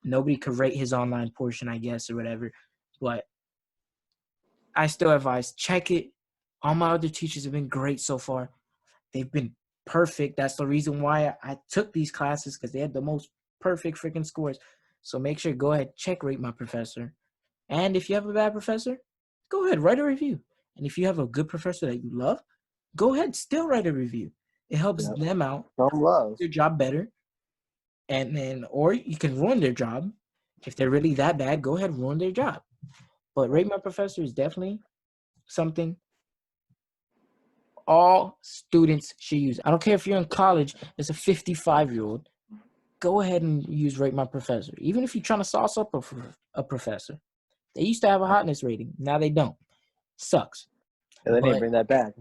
nobody could rate his online portion, I guess, or whatever. But I still advise, check it. All my other teachers have been great so far. They've been perfect. That's the reason why I took these classes, because they had the most perfect freaking scores. So make sure, go ahead, check Rate My Professor. And if you have a bad professor, go ahead, write a review. And if you have a good professor that you love, go ahead, still write a review. It helps them out. Some love. Their job better. And then, or you can ruin their job. If they're really that bad, go ahead, ruin their job. But Rate My Professor is definitely something all students should use. I don't care if you're in college as a 55-year-old, go ahead and use Rate My Professor. Even if you're trying to sauce up a professor. They used to have a hotness rating. Now they don't. Sucks. Yeah, they need to bring that back.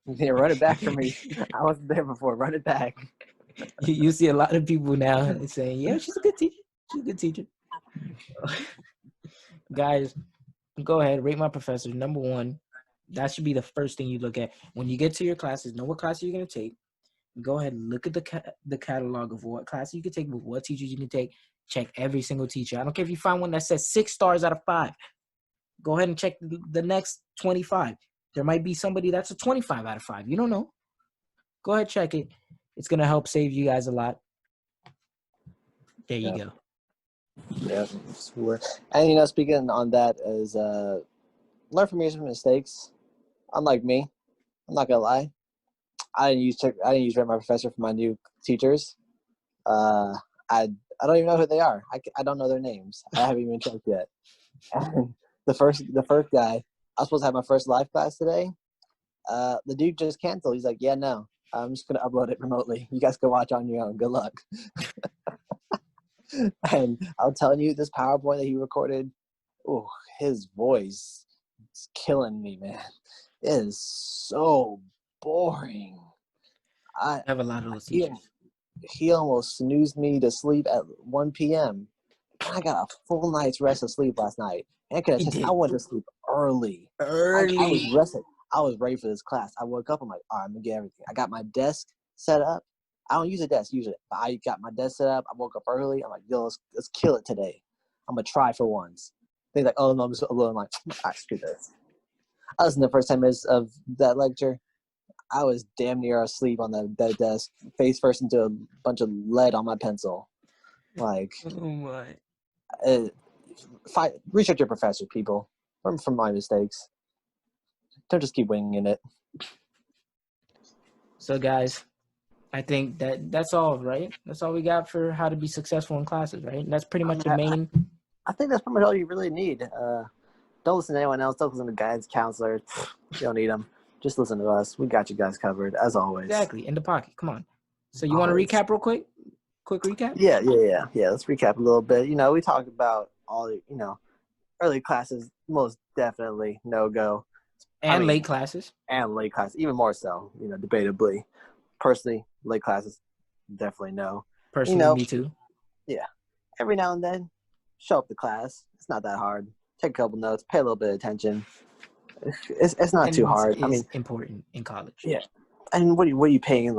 Yeah, run it back for me. I wasn't there before. Run it back. You see a lot of people now saying, yeah, she's a good teacher. She's a good teacher. Guys, go ahead, Rate My Professor. Number one, that should be the first thing you look at. When you get to your classes, know what class you're going to take. Go ahead and look at the catalog of what classes you can take, with what teachers you can take. Check every single teacher. I don't care if you find one that says 6 stars out of 5. Go ahead and check the next 25. There might be somebody that's a 25 out of 5. You don't know. Go ahead, check it. It's going to help save you guys a lot. There you go. Yeah. And, you know, speaking on that is learn from your mistakes. Unlike me, I'm not going to lie. I didn't use Rate My Professor for my new teachers. I don't even know who they are. I don't know their names. I haven't even checked yet. And the first guy, I was supposed to have my first live class today. The dude just canceled. He's like, yeah, no, I'm just gonna upload it remotely. You guys can watch on your own. Good luck. And I'm telling you, this PowerPoint that he recorded, oh, his voice is killing me, man. It is so boring. I have a lot of those teachers. He almost snoozed me to sleep at 1 p.m. I got a full night's rest of sleep last night. And I went to sleep early. I was rested. I was ready for this class. I woke up. I'm like, all right, I'm going to get everything. I got my desk set up. I don't use a desk usually, but I got my desk set up. I woke up early. I'm like, yo, let's kill it today. I'm going to try for once. They're like, oh, no, I'm just alone. I'm like, all right, screw this. I listened to the first 10 minutes of that lecture. I was damn near asleep on that desk, face first into a bunch of lead on my pencil. Like, oh my. Research your professor, people. Learn from my mistakes. Don't just keep winging it. So, guys, I think that's all, right? That's all we got for how to be successful in classes, right? And that's pretty much the main. I think that's pretty much all you really need. Don't listen to anyone else. Don't listen to guidance counselors. You don't need them. Just listen to us. We got you guys covered, as always. Exactly. In the pocket. Come on. So you want to recap real quick? Quick recap? Yeah. Let's recap a little bit. You know, we talked about all the, early classes, most definitely no-go. And late classes. And late classes, even more so, debatably. Personally, late classes, definitely no. Personally, me too. Yeah. Every now and then, show up to class. It's not that hard. Take a couple notes. Pay a little bit of attention. It's not too hard. It's important in college. Yeah. And what are you paying,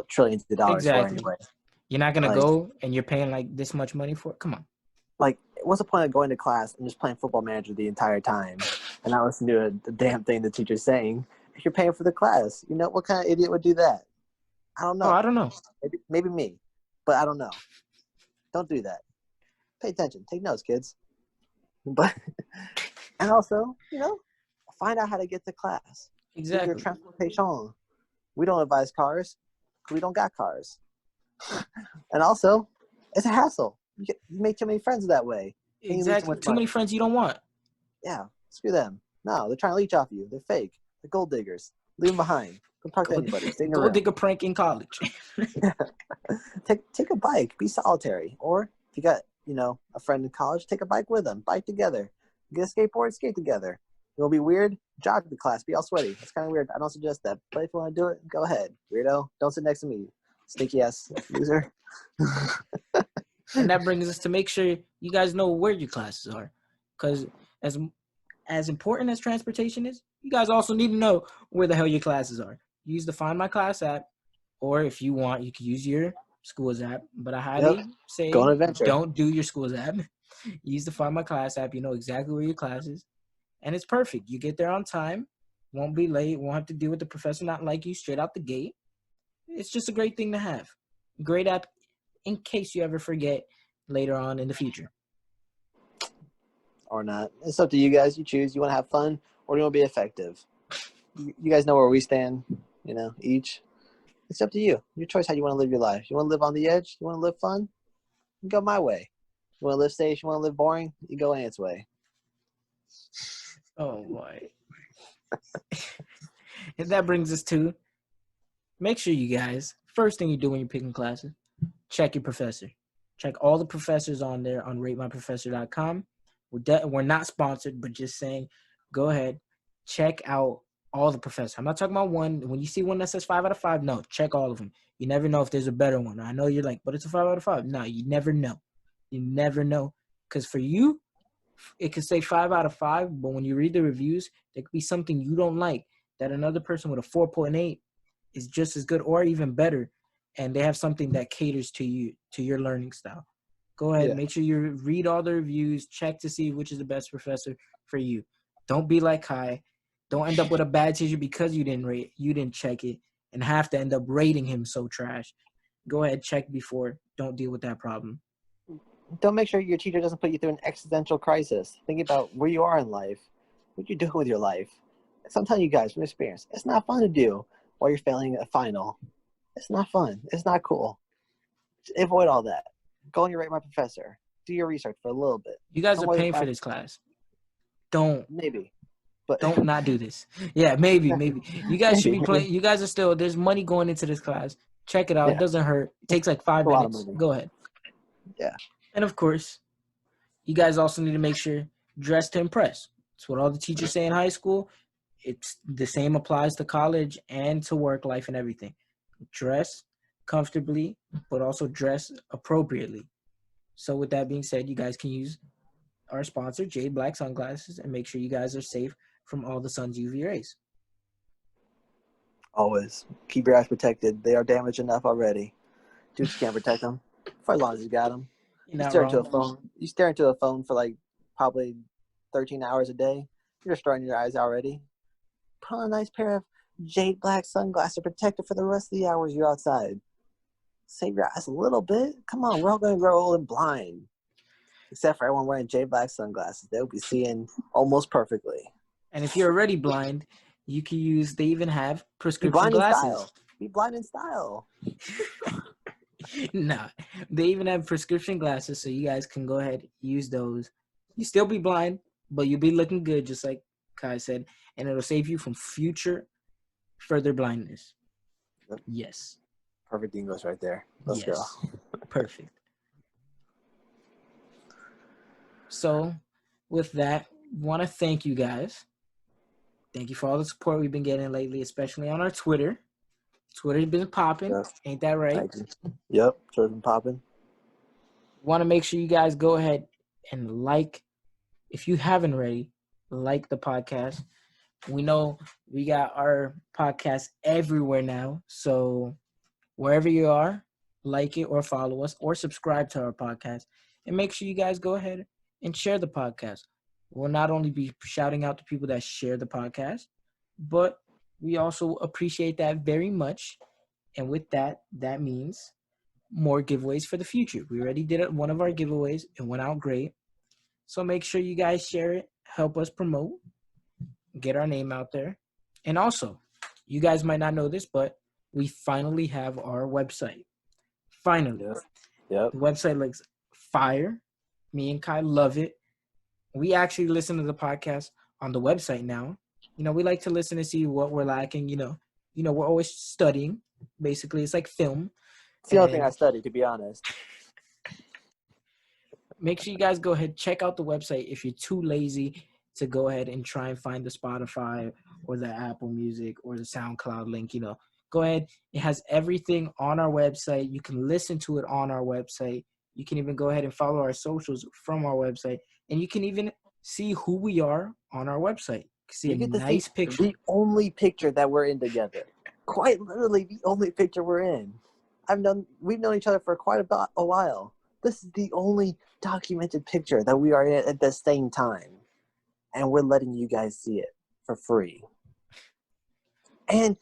trillions of dollars for anyway? You're not going to go and you're paying, this much money for it? Come on. What's the point of going to class and just playing Football Manager the entire time and not listening to the damn thing the teacher's saying if you're paying for the class? What kind of idiot would do that? I don't know. Oh, I don't know. Maybe me, but I don't know. Don't do that. Pay attention. Take notes, kids. But and also, find out how to get to class. Exactly. Your transportation. We don't advise cars. We don't got cars. And also, it's a hassle. You make too many friends that way. Exactly. Too many friends you don't want. Yeah. Screw them. No, they're trying to leech off you. They're fake. They're gold diggers. Leave them behind. Don't talk to anybody. Gold digger prank in college. take a bike. Be solitary. Or if you got, a friend in college, take a bike with them. Bike together. Get a skateboard, skate together. It'll be weird. Jog to class. Be all sweaty. It's kind of weird. I don't suggest that. But if you want to do it, go ahead. Weirdo. Don't sit next to me. Stinky ass loser. And that brings us to make sure you guys know where your classes are. Because as important as transportation is, you guys also need to know where the hell your classes are. Use the Find My Class app, or if you want, you can use your school's app. But I highly say Go on an adventure. Don't do your school's app. Use the Find My Class app. You know exactly where your class is. And it's perfect. You get there on time. Won't be late. Won't have to deal with the professor not like you straight out the gate. It's just a great thing to have. Great app in case you ever forget later on in the future. Or not. It's up to you guys. You choose. You want to have fun or you want to be effective. You guys know where we stand, each. It's up to you. Your choice how you want to live your life. You want to live on the edge? You want to live fun? You go my way. You want to live safe? You want to live boring? You go Ant's way. Oh, boy. And that brings us to make sure you guys, first thing you do when you're picking classes, check your professor. Check all the professors on there on ratemyprofessor.com. We're not sponsored, but just saying, go ahead, check out all the professors. I'm not talking about one. When you see one that says 5 out of 5, no, check all of them. You never know if there's a better one. I know you're like, but it's a 5 out of 5. No, you never know. You never know. Because for you, it could say 5 out of 5, but when you read the reviews, there could be something you don't like that another person with a 4.8 is just as good or even better, and they have something that caters to you, to your learning style. Go ahead, make sure you read all the reviews, check to see which is the best professor for you. Don't be like Kai. Don't end up with a bad teacher because you didn't check it, and have to end up rating him so trash. Go ahead, check before. Don't deal with that problem. Don't make sure your teacher doesn't put you through an existential crisis. Think about where you are in life, what you're doing with your life. So I'm telling you guys from experience, it's not fun to do while you're failing a final. It's not fun. It's not cool. Avoid all that. Go and rate my professor. Do your research for a little bit. You guys are paying for this class. Don't. Maybe. But don't not do this. Yeah, maybe. You guys should be playing. You guys are still, there's money going into this class. Check it out. It doesn't hurt. It takes like 5 minutes. Go ahead. Yeah. And of course, you guys also need to make sure dress to impress. It's what all the teachers say in high school. It's the same applies to college and to work life and everything. Dress comfortably, but also dress appropriately. So with that being said, you guys can use our sponsor, Jade Black Sunglasses, and make sure you guys are safe from all the sun's UV rays. Always. Keep your eyes protected. They are damaged enough already. Dudes can't protect them for as long as you got them. You stare into a phone. You stare into a phone for like probably 13 hours a day. You're destroying your eyes already. Put on a nice pair of Jade Black sunglasses to protect it for the rest of the hours you're outside. Save your eyes a little bit. Come on, we're all going to grow old and blind. Except for everyone wearing Jade Black sunglasses. They'll be seeing almost perfectly. And if you're already blind, you can use, they even have prescription glasses. Be blind in style. Nah, they even have prescription glasses, so you guys can go ahead, use those. You still be blind, but you'll be looking good, just like Kai said, and it'll save you from further blindness. Yep. Yes. Perfect English right there. Let's go. Perfect. So, with that, want to thank you guys. Thank you for all the support we've been getting lately, especially on our Twitter. Twitter's been popping. Yes. Ain't that right? Yep, Twitter's been popping. Want to make sure you guys go ahead and like, if you haven't already, like the podcast. We know we got our podcast everywhere now. So wherever you are, like it or follow us or subscribe to our podcast. And make sure you guys go ahead and share the podcast. We'll not only be shouting out to people that share the podcast, but we also appreciate that very much. And with that, that means more giveaways for the future. We already did one of our giveaways. It went out great. So make sure you guys share it. Help us promote. Get our name out there. And also, you guys might not know this, but we finally have our website. Finally. Yep. The website looks fire. Me and Kai love it. We actually listen to the podcast on the website now. You know, we like to listen to see what we're lacking. You know, we're always studying. Basically, it's like film. It's the only thing And I study, to be honest. make sure you guys go ahead, check out the website if you're too lazy to go ahead and try and find the Spotify or the Apple Music or the SoundCloud link. Go ahead. It has everything on our website. You can listen to it on our website. You can even go ahead and follow our socials from our website. And you can even see who we are on our website. See You a get to nice see picture. the only picture that we're in together. Quite literally the only picture we're in. We've known each other for quite a while. This is the only documented picture that we are in at the same time. And we're letting you guys see it for free. And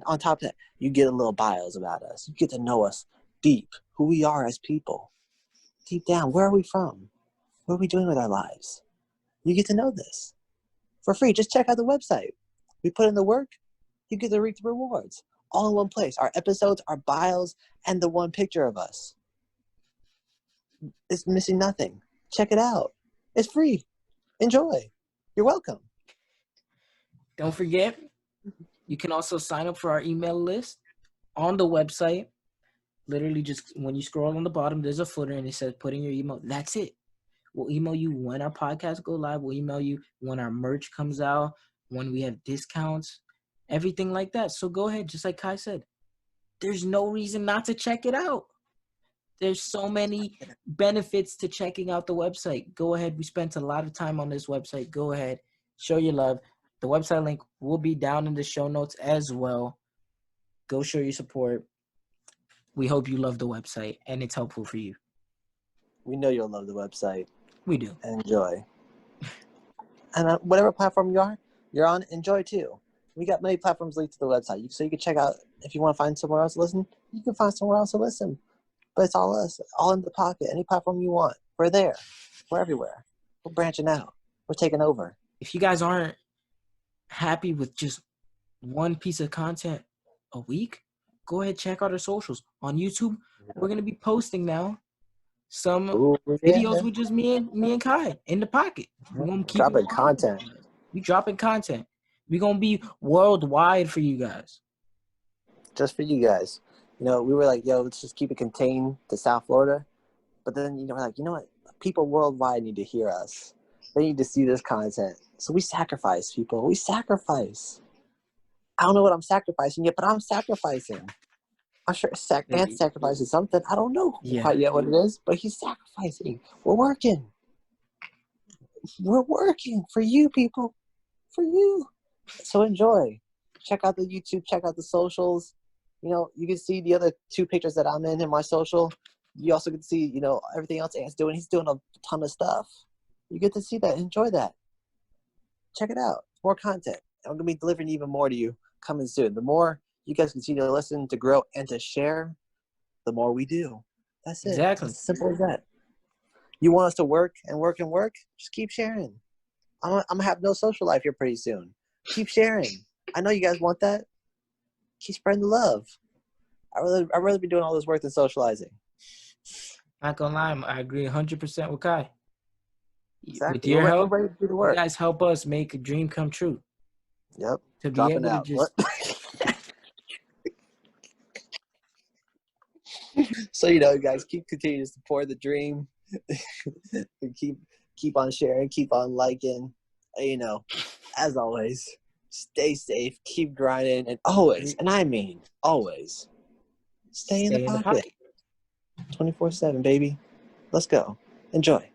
on top of that, you get a little bios about us. You get to know us deep, who we are as people. Deep down, where are we from? What are we doing with our lives? You get to know this for free. Just check out the website. We put in the work, you get to reap the rewards. All in one place. Our episodes, our bios, and the one picture of us. It's missing nothing. Check it out. It's free. Enjoy. You're welcome. Don't forget, you can also sign up for our email list on the website. Literally, just when you scroll on the bottom, there's a footer and it says put in your email. That's it. We'll email you when our podcast go live. We'll email you when our merch comes out, when we have discounts, everything like that. So go ahead, just like Kai said. There's no reason not to check it out. There's so many benefits to checking out the website. Go ahead. We spent a lot of time on this website. Go ahead. Show your love. The website link will be down in the show notes as well. Go show your support. We hope you love the website and it's helpful for you. We know you'll love the website. We do. Enjoy. And whatever platform you're on, enjoy too. We got many platforms linked to the website. So you can check out, if you want to find somewhere else to listen, you can find somewhere else to listen. But it's all us, all in the pocket. Any platform you want, we're there. We're everywhere. We're branching out. We're taking over. If you guys aren't happy with just one piece of content a week, go ahead, check out our socials. On YouTube, we're going to be posting now some videos with just me and Kai in the pocket. We're gonna keep dropping content. We dropping content. We're going to be worldwide for you guys. Just for you guys. We were like, let's just keep it contained to South Florida. But then, we're like, you know what? People worldwide need to hear us. They need to see this content. So we sacrifice, people. We sacrifice. I don't know what I'm sacrificing yet, but I'm sacrificing. I'm sure Ant sacrifices something. I don't know quite yet what it is, but he's sacrificing. We're working. We're working for you, people. For you. So enjoy. Check out the YouTube. Check out the socials. You can see the other 2 pictures that I'm in my social. You also get to see, everything else Ant's doing. He's doing a ton of stuff. You get to see that. Enjoy that. Check it out. More content. I'm going to be delivering even more to you coming soon. The more you guys continue to listen, to grow, and to share, the more we do. That's it. Exactly. It's as simple as that. You want us to work and work and work? Just keep sharing. I'm going to have no social life here pretty soon. Keep sharing. I know you guys want that. Keep spreading the love. I'd rather be doing all this work than socializing. Not gonna lie, I agree 100% with Kai. Exactly. With your help, ready to do the work. You guys help us make a dream come true. Yep. To be Dropping able out. to just So you guys continue to support the dream. And keep on sharing, keep on liking. As always, stay safe, keep grinding, and always, and I mean always, stay in the pocket. 24/7, baby. Let's go. Enjoy.